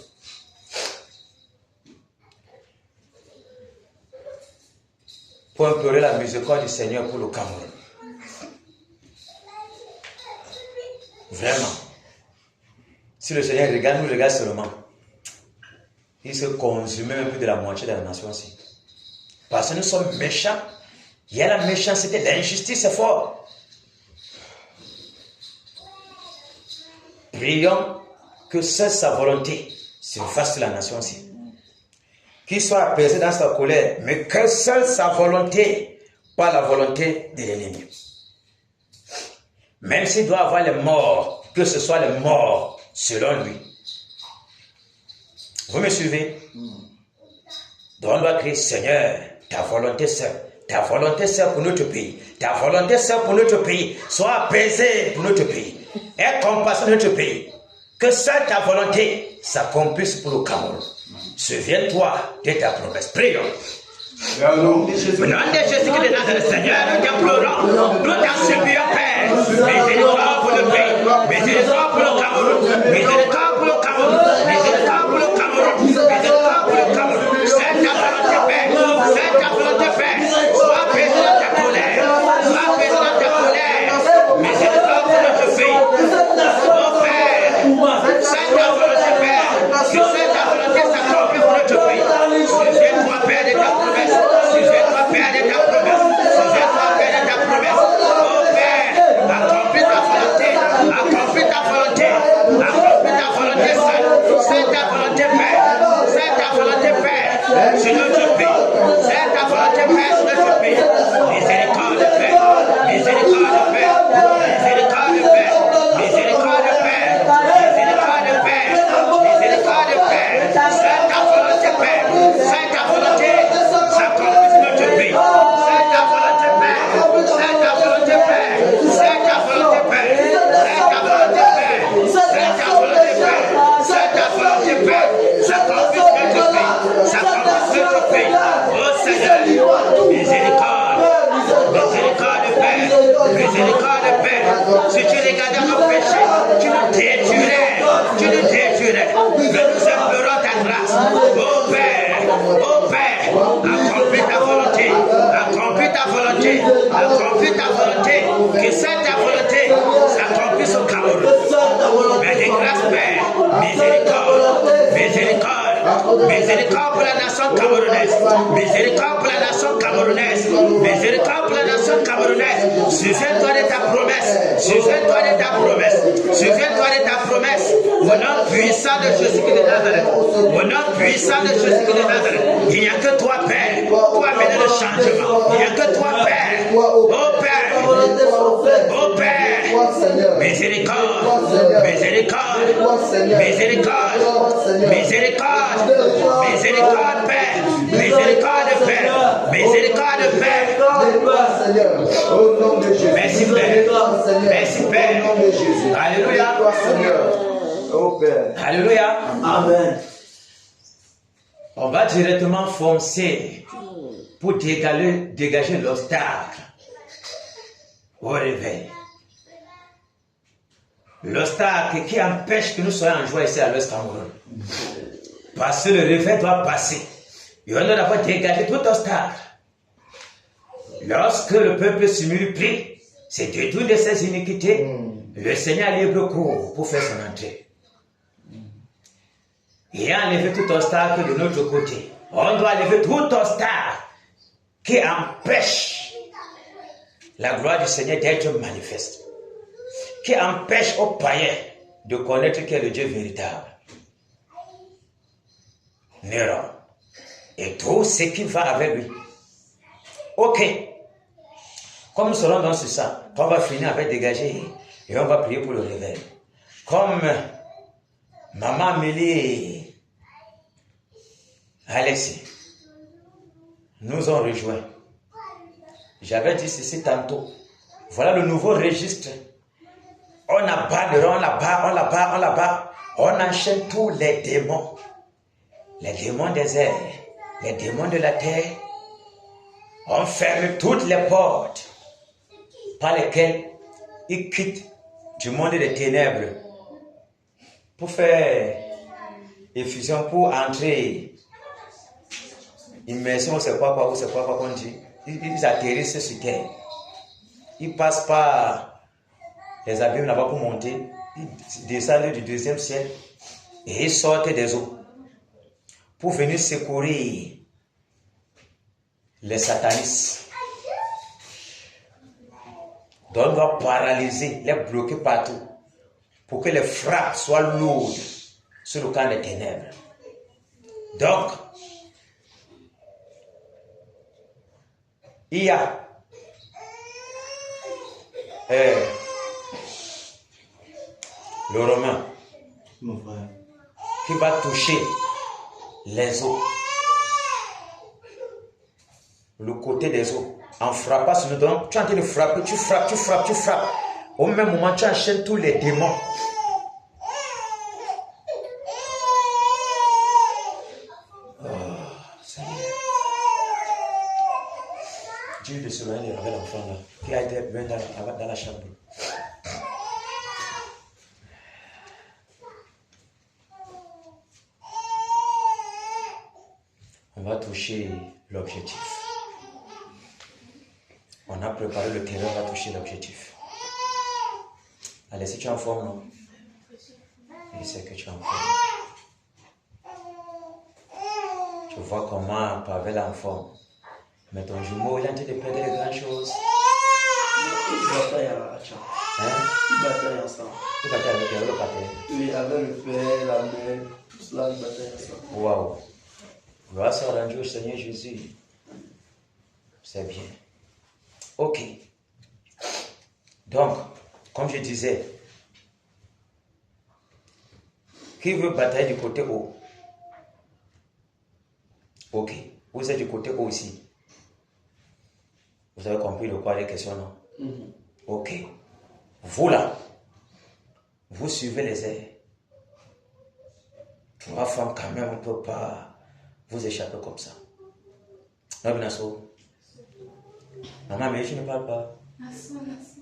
Pour implorer la miséricorde du Seigneur pour le Cameroun. Vraiment. Si le Seigneur regarde, nous regarde seulement. Il se consume même plus de la moitié de la nation ici. Parce que nous sommes méchants. Il y a la méchanceté, l'injustice est fort. Prions que cesse sa volonté surface la nation aussi. Qu'il soit apaisé dans sa colère, mais que seule sa volonté, pas la volonté de l'ennemi. Même s'il doit avoir les morts, que ce soit les morts selon lui. Vous me suivez? Donc on doit crier, Seigneur, ta volonté seule pour notre pays, ta volonté seule pour notre pays, sois apaisé pour notre pays, aie compassion pour notre pays, que seule ta volonté s'accomplisse pour le Cameroun. Souviens-toi de ta promesse. Prions. Au nom de Jésus de Nazareth, Seigneur, nous t'implorons, nous t'en supplions, Père, miséricorde pour le pays, miséricorde pour le Cameroun, miséricorde pour le Cameroun, miséricorde pour le Cameroun, miséricorde pour le Cameroun. C'est ta volonté, Père, c'est ta volonté, Père. Sois apaisé dans ta colère, sois apaisé dans ta colère, miséricorde pour notre pays. Oh Père, c'est ta volonté, Père, que c'est ta volonté s'accomplit pour notre pays. Souviens-toi, Père, de ta promesse. Souviens-toi, Père, de ta promesse. Souviens-toi, Père, de ta promesse. Oh Père, accomplis ta volonté. Accomplis ta volonté. Accomplis ta volonté seule. C'est ta volonté, Père. C'est ta volonté, Père, sur notre pays. C'est ta volonté, Père, sur notre pays. Miséricorde, Père. Miséricorde, Père. Miséricorde, Père. Miséricorde, Père. Miséricorde, Père. Miséricorde, Père. C'est ta volonté, Père. C'est ta volonté. S'accomplit sur notre pays. C'est ta volonté, Père. C'est ta volonté, Père. C'est ta volonté, Père. C'est ta volonté, Père. C'est ta volonté, Père. C'est ta volonté, Père. S'accomplit sur notre pays. S'accomplit sur notre pays. Oh Seigneur, miséricorde. Miséricorde, Père. Miséricorde, Père. Si tu regardais nos péchés, tu nous détruirais. Tu nous détruirais. Mais nous implorons ta grâce. Oh Père, accomplis ta volonté. Accomplis ta volonté. Accomplis ta volonté. Que cette ta volonté s'accomplisse au Cameroun. Mais de grâce, Père. Miséricorde. Miséricorde. Miséricorde pour la nation camerounaise. Miséricorde pour la nation camerounaise. Miséricorde pour la nation camerounaise. Souviens-toi de ta promesse. Souviens-toi de ta promesse. Souviens-toi de ta promesse. Au nom puissant de Jésus-Christ de Nazareth. Au nom puissant de Jésus-Christ de Nazareth. Il n'y a que toi, Père, pour amener le changement. Il n'y a que toi, Père. Oh Père. Oh Père. Miséricorde. Miséricorde. Miséricorde. Miséricorde. Miséricorde, Père. Miséricorde, Père. Miséricorde, Père. Merci, Père. Merci, Père. Alléluia. Alléluia. Amen. On va directement foncer pour dégager l'obstacle au réveil. L'obstacle qui empêche que nous soyons en joie ici à l'Ouest Cameroun. Parce que le réveil doit passer. Et on doit d'abord dégager tout obstacle. Lorsque le peuple se multiplie, c'est détourné de ses iniquités, le Seigneur libre cours pour faire son entrée. Et enlever tout obstacle de notre côté. On doit enlever tout obstacle qui empêche la gloire du Seigneur d'être manifeste. Qui empêche aux païens de connaître qui est le Dieu véritable. Néron. Et tout ce qui va avec lui. Ok. Comme nous serons dans ce sens, on va finir avec dégager et on va prier pour le réveil. Comme Maman Amélie et Alexis nous ont rejoints. J'avais dit ceci tantôt. Voilà le nouveau registre. On abat, on l'abat. On enchaîne tous les démons. Les démons des airs, les démons de la terre. On ferme toutes les portes par lesquelles ils quittent du monde des ténèbres pour faire effusion, pour entrer. Immersion, c'est quoi qu'on dit. Ils atterrissent sur terre. Ils passent par les abîmes là-bas pour monter. Ils descendent du deuxième ciel et ils sortent des eaux pour venir secourir les satanistes. Donc on doit paralyser, les bloquer partout pour que les frappes soient lourdes sur le camp des ténèbres. Donc, il y a le Romain Mon frère. qui va toucher les os, le côté des os, en frappant sur le don. Tu es en train de frapper, tu frappes. Au même moment, tu enchaînes tous les démons. Dieu de se marier avec l'enfant là, qui a été mis dans la chambre. On va toucher l'objectif. On a préparé le terrain, on va toucher l'objectif. Allez, si tu es en forme, non? Je sais que tu es en forme. Tu vois comment Pavel est en forme. Mais ton jumeau, il est en train de perdre de grandes choses. Il bataille à Tchad. Hein? Il bataille ensemble. Il bataille avec le pâté. Oui, avec le père, la mère, tout cela, il bataille ensemble. Waouh! Gloire soit rendue au Seigneur Jésus. C'est bien. Ok. Donc, comme je disais, qui veut batailler du côté haut? Ok. Vous êtes du côté haut aussi. Vous avez compris de quoi les questions, non? Ok. Vous là, vous suivez les airs. 3 femmes quand même, on ne peut pas vous échapper comme ça. Non, Binasso. Maman, mais je ne parle pas.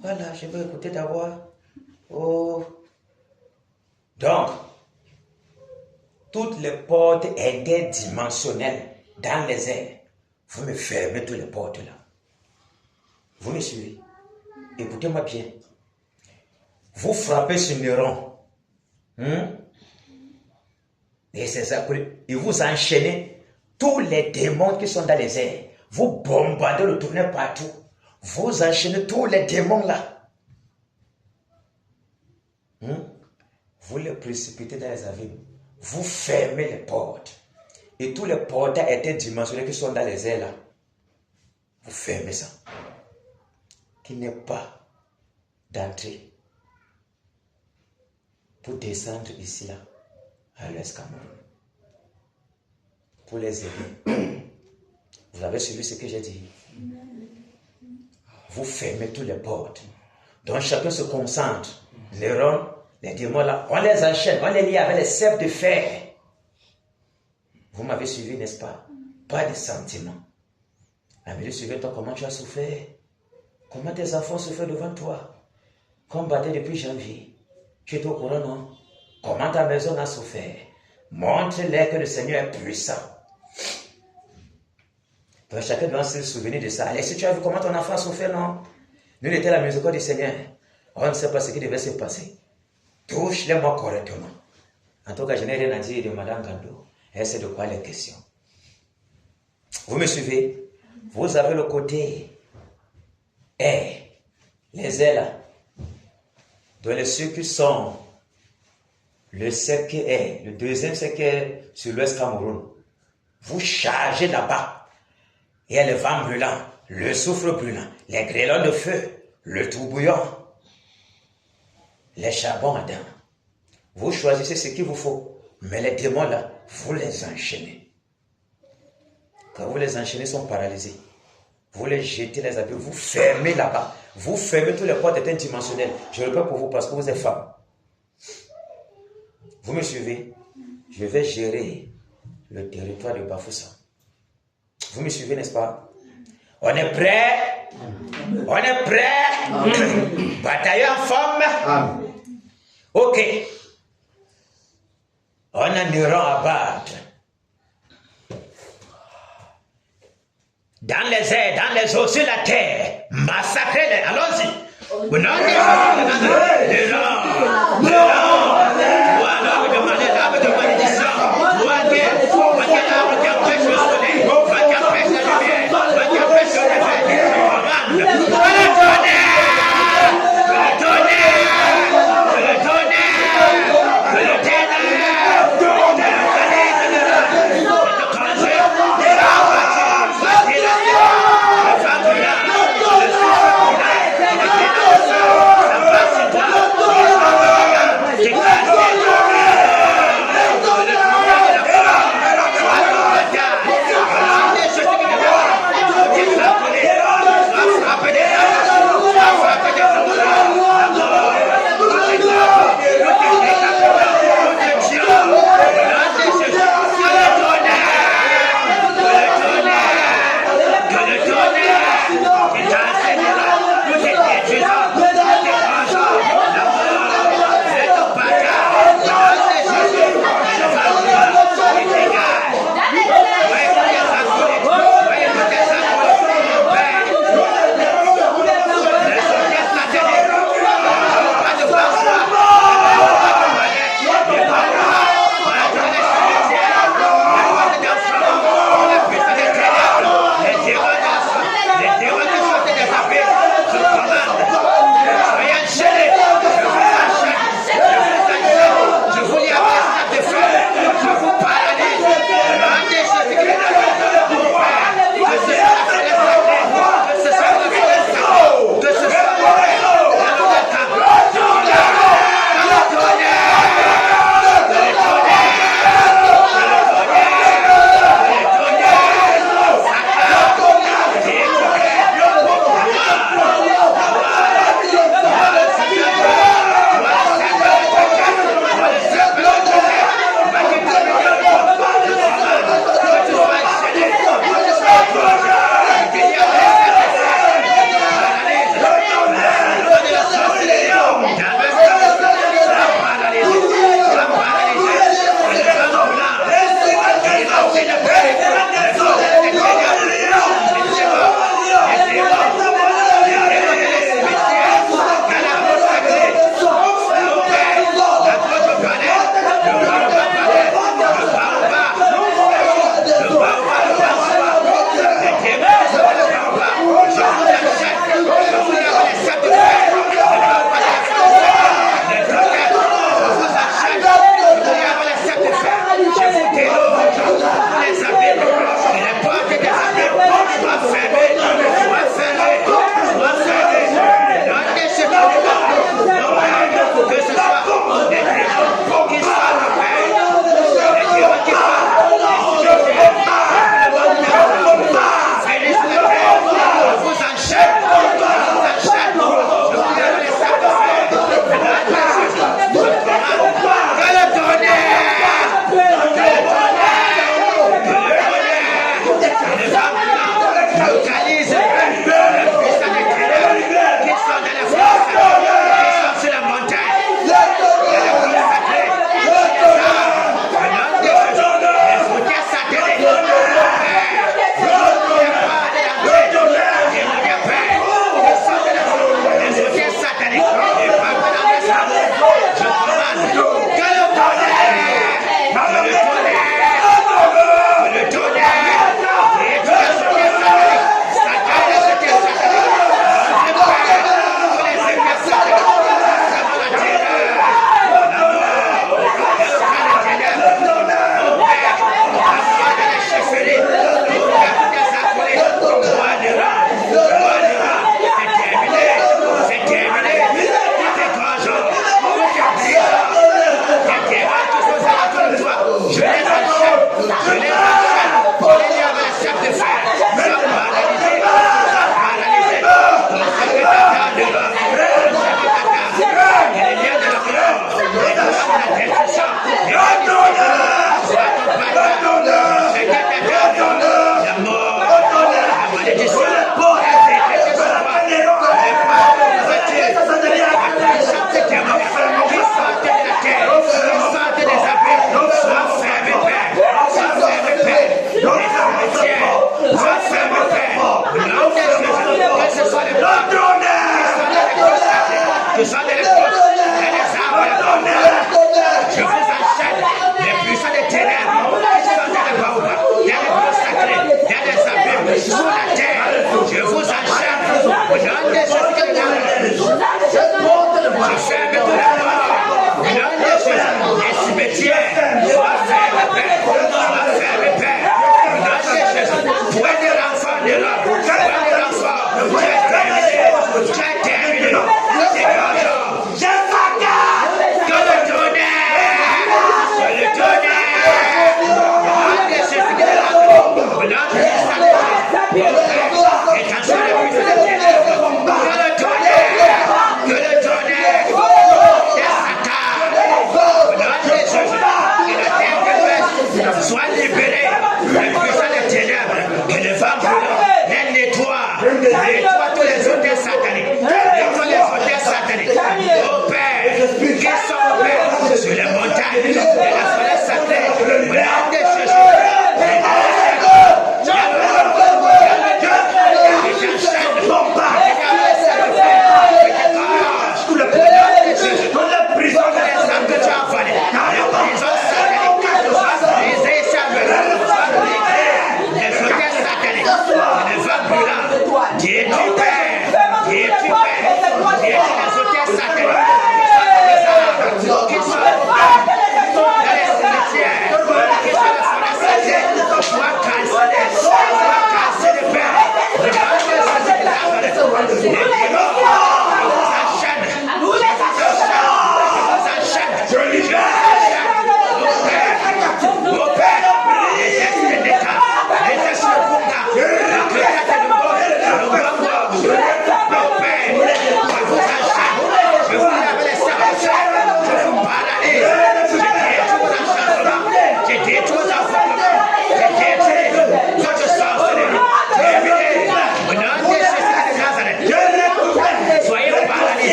Voilà, je veux écouter ta voix. Oh. Donc, toutes les portes interdimensionnelles dans les airs, vous me fermez toutes les portes là. Vous me suivez? Écoutez-moi bien. Vous frappez sur Néron. Et c'est ça. Et vous enchaînez tous les démons qui sont dans les airs. Vous bombardez le tourneur partout. Vous enchaînez tous les démons là. Vous les précipitez dans les abîmes. Vous fermez les portes. Et tous les portes interdimensionnels qui sont dans les airs là. Vous fermez ça. Qu'il n'y ait pas d'entrée pour descendre ici là, à l'Ouest Cameroun. Pour les aider. Vous avez suivi ce que j'ai dit? Vous fermez toutes les portes. Donc chacun se concentre. Les ronds, les démons là, on les enchaîne, on les lie avec les cèpes de fer. Vous m'avez suivi, n'est-ce pas? Pas de sentiments. Amélie, suivez-toi comment tu as souffert. Comment tes enfants souffrent devant toi. Combattait depuis janvier. Tu es au courant, non? Comment ta maison a souffert. Montre-les que le Seigneur est puissant. Donc chacun doit se souvenir de ça. Allez, si tu as vu comment ton enfant a souffert, non? Nous était la miséricorde du Seigneur. On ne sait pas ce qui devait se passer. Touche-les-moi correctement. En tout cas, je n'ai rien à dire de Madame Gando. Elle sait de quoi les questions. Vous me suivez? Vous avez le côté les ailes. Dans les ceux qui sont le cercle est, le deuxième cercle sur l'Ouest Cameroun. Vous chargez là-bas. Il y a le vent brûlant, le soufre brûlant, les grêlons de feu, le tourbillon, les charbons ardents. Vous choisissez ce qu'il vous faut. Mais les démons là, vous les enchaînez. Quand vous les enchaînez, ils sont paralysés. Vous les jetez les habits, vous fermez là-bas. Vous fermez toutes les portes interdimensionnelles. Je le fais pour vous parce que vous êtes femme. Vous me suivez? Je vais gérer le territoire de Bafoussam. Vous me suivez, n'est-ce pas? On est prêt? On est prêt? Bataillon en forme? Ok. On a un Néron à battre. Dans les airs, dans les eaux, sur la terre. Massacrez-les. Allons-y. Non,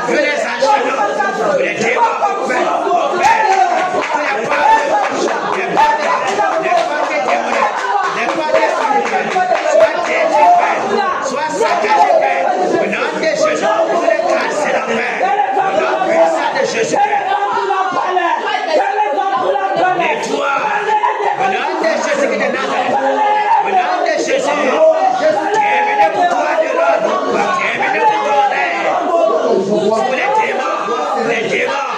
Que les enchaînements, que les démons, toi. Au nom de Jésus de Nazareth. Au nom de Jésus. Terminé pour toi de l'ordre. Terminé pour ton aide. Tous les démons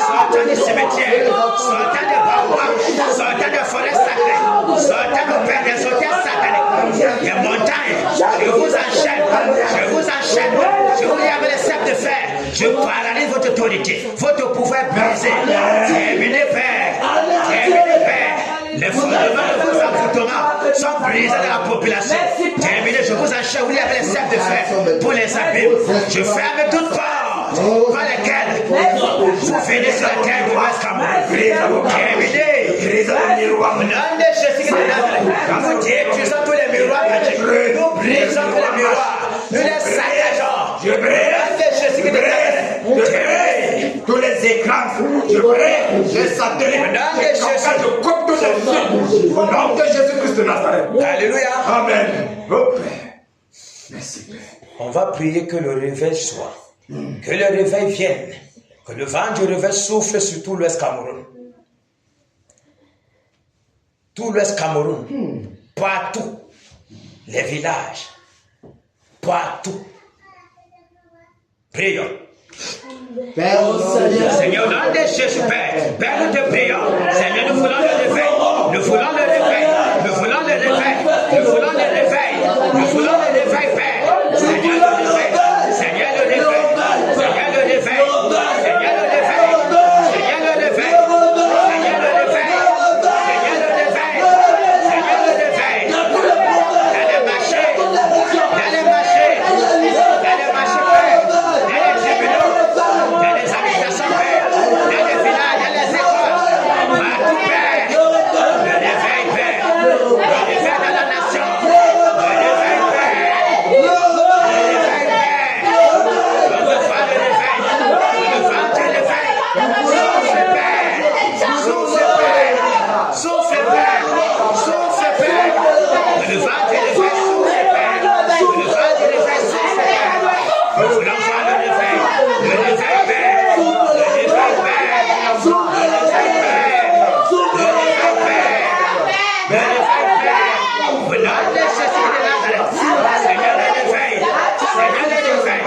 sortant du cimetière, sortant de baobab, sortant de forêts sacrées, sortant de pères des hôtels sataniques, des montagnes, je vous enchaîne, je vous lis avec les sacs de fer, je paralyse votre autorité, votre pouvoir brisé, terminé Père, les fondements de vos envoûtements sont brisés dans la population, terminé, je vous enchaîne, vous lis avec les sacs de fer, pour les abîmes, je ferme toute porte, par lesquelles vous venez sur la terre de l'Ouest Cameroun, terminé, au nom de Jésus de Nazareth, nous détruisons tous les miroirs magiques, nous brisons tous les miroirs, nous les saccageons, au nom de Jésus de Nazareth, tous les écrans, je brise les satellites, je coupe tous les fils, au nom de Jésus-Christ de Nazareth. Alléluia. Amen. Merci. On va prier que le réveil soit, que le réveil vienne, que le vent du réveil souffle sur tout l'Ouest Cameroun. Tout l'Ouest Cameroun, partout, les villages, partout. Prions. Père, Seigneur, au nom de Jésus, Père, nous te prions. Seigneur, nous voulons le réveil. Nous voulons le réveil. Nous voulons le réveil. Nous voulons le réveil. Nous voulons le réveil, Père. Seigneur, le réveil. Seigneur, le réveil. Seigneur, le réveil. Seigneur, le réveil. Seigneur, le réveil. Seigneur, le réveil. Seigneur, le réveil. Seigneur, le réveil. Dans les marchés. Dans les marchés. Dans les marchés, Père. Dans les tribunaux. Dans les habitations, Père. Dans les villages. Dans les écoles. Partout, Père. Le réveil, Père. Le réveil dans la nation. Le réveil, Père. Le réveil, Père. On veut faire le réveil. On veut faire le réveil. Souffle, Père. Souffle, Père. Souffle, Père. Souffle, Père. Le vent du réveil, souffle, Père. Le vent du réveil, souffle, Père. Nous voulons voir le réveil. Le réveil, Père. Le réveil, Père. Le réveil, Père. Le réveil, Père. Le réveil, Père. Au nom de Jésus de Nazareth. Seigneur, le réveil. Seigneur, le réveil.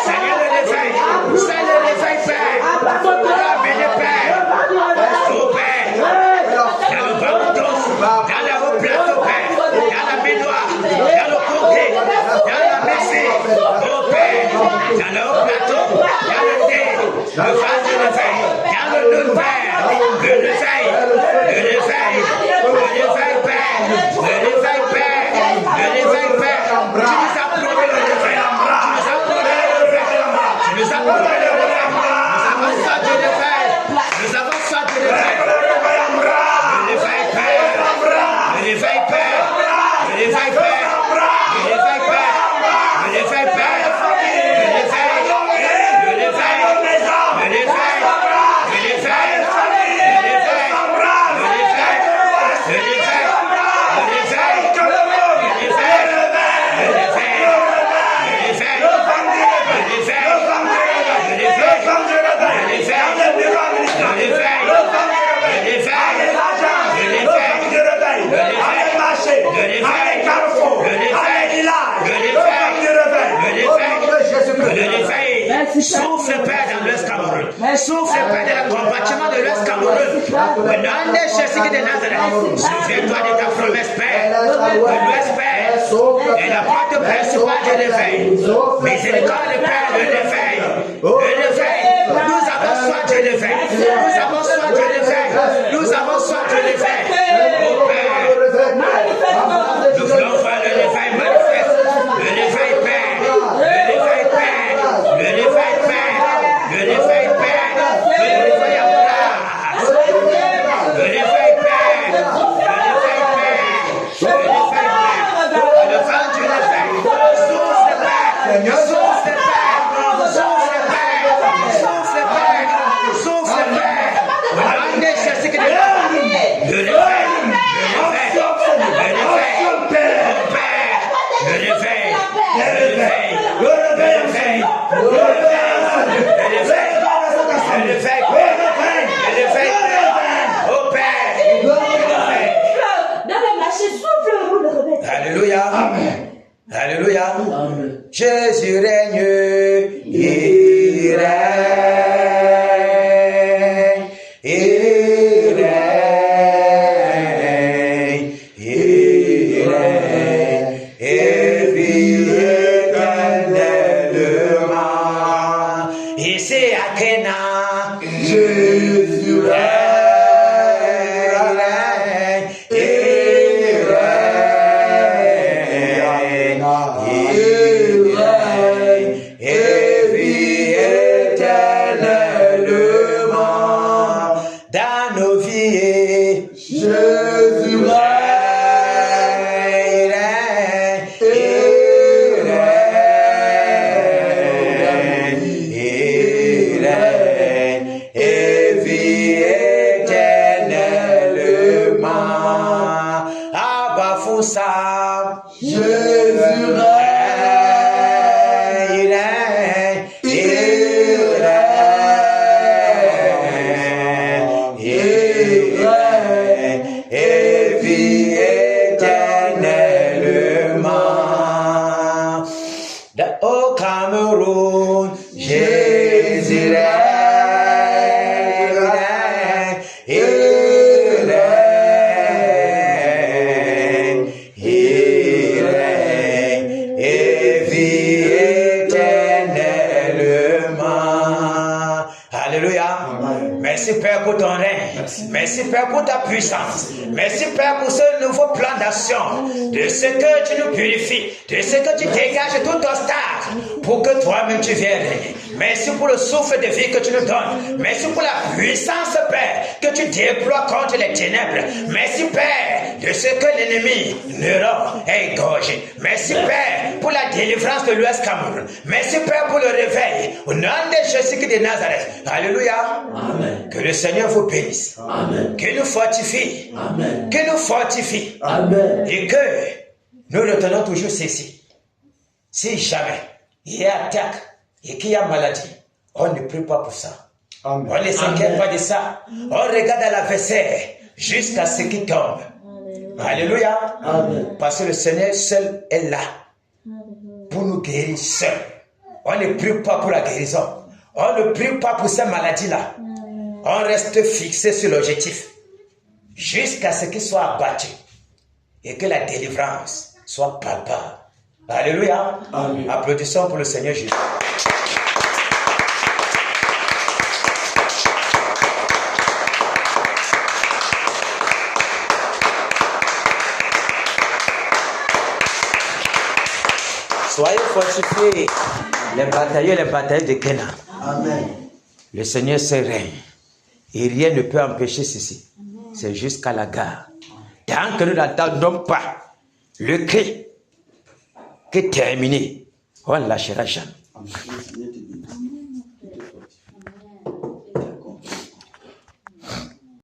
Seigneur, le réveil. C'est le réveil, Père. Amenez, Père. Oh, Père. Dans le Bamoutos, dans le haut plateau, Père. Dans la baignoire, dans le congrès, dans la Messie. Oh, Père. Dans le haut plateau, dans le thé, le vent du réveil. Dans le nul, Père. Le réveil. Le réveil. Le réveil, Père. Le réveil, Père. Le réveil, Père. Tu nous as promis le réveil. Tu nous as promis le réveil. Tu nous as promis le réveil. Nous avons soif du réveil. Nous avons soif du réveil. Le réveil, Père. Le réveil, Père. Le réveil, Père. Le réveil, Père. Le réveil, Père. Le réveil. Le réveil. Le réveil. Le réveil. Souffle, Père, dans l'Ouest Cameroun. Souffle, Père, dans le combattement de l'Ouest Cameroun. Au nom de Jésus de Nazareth. Souviens-toi de ta promesse, Père. De l'Ouest, Père. Et la porte principale du réveil. Miséricorde, Père, le réveil. Le réveil. Nous avons soin du réveil. Nous avons soin du réveil. Nous avons soin du réveil. Oh, Père. Nous voulons voir le réveil manifeste. Le réveil, Père. Le réveil, Père. Le réveil, Père. Le réveil, Père. Le réveil en grâce. Le réveil, Père. Le réveil, Père. Le réveil, Père. Le vent du réveil. Souffle, Père. Souffle, Père. Souffle, Père. Souffle, Père. Souffle, Père. Amen. Alléluia. Amen. Jésus règne, il règne, il règne, il règne, et vit éternellement. Ici à Cana, Jésus règne. Merci Père pour ta puissance. Merci Père pour ce nouveau plan d'action. De ce que tu nous purifies. De ce que tu dégages tout obstacle. Pour que toi-même tu viennes régner. Merci pour le souffle de vie que tu nous donnes. Merci pour la puissance Père que tu déploies contre les ténèbres. Merci Père de ce que l'ennemi n'aura égorgé. Merci Père pour la délivrance de l'Ouest Cameroun. Merci Père pour le réveil. Au nom de Jésus-Christ de Nazareth. Alléluia. Amen. Que le Seigneur vous bénisse. Amen. Qu'il nous fortifie. Amen. Qu'il nous fortifie. Amen. Et que nous retenons toujours ceci. Si jamais il y a attaque et qu'il y a maladie, on ne prie pas pour ça. Amen. On ne s'inquiète pas de ça. On regarde à l'adversaire jusqu'à ce qu'il tombe. Alléluia. Amen. Parce que le Seigneur seul est là pour nous guérir seul. On ne prie pas pour la guérison. On ne prie pas pour ces maladies-là. On reste fixé sur l'objectif jusqu'à ce qu'il soit abattu et que la délivrance soit palpable. Alléluia. Amen. Applaudissons pour le Seigneur Jésus. Soyez fortifiés, les batailleux de Canaan. Amen. Le Seigneur se règne et rien ne peut empêcher ceci. C'est jusqu'à la gare. Tant que nous n'entendons pas le cri qui est terminé, on ne lâchera jamais.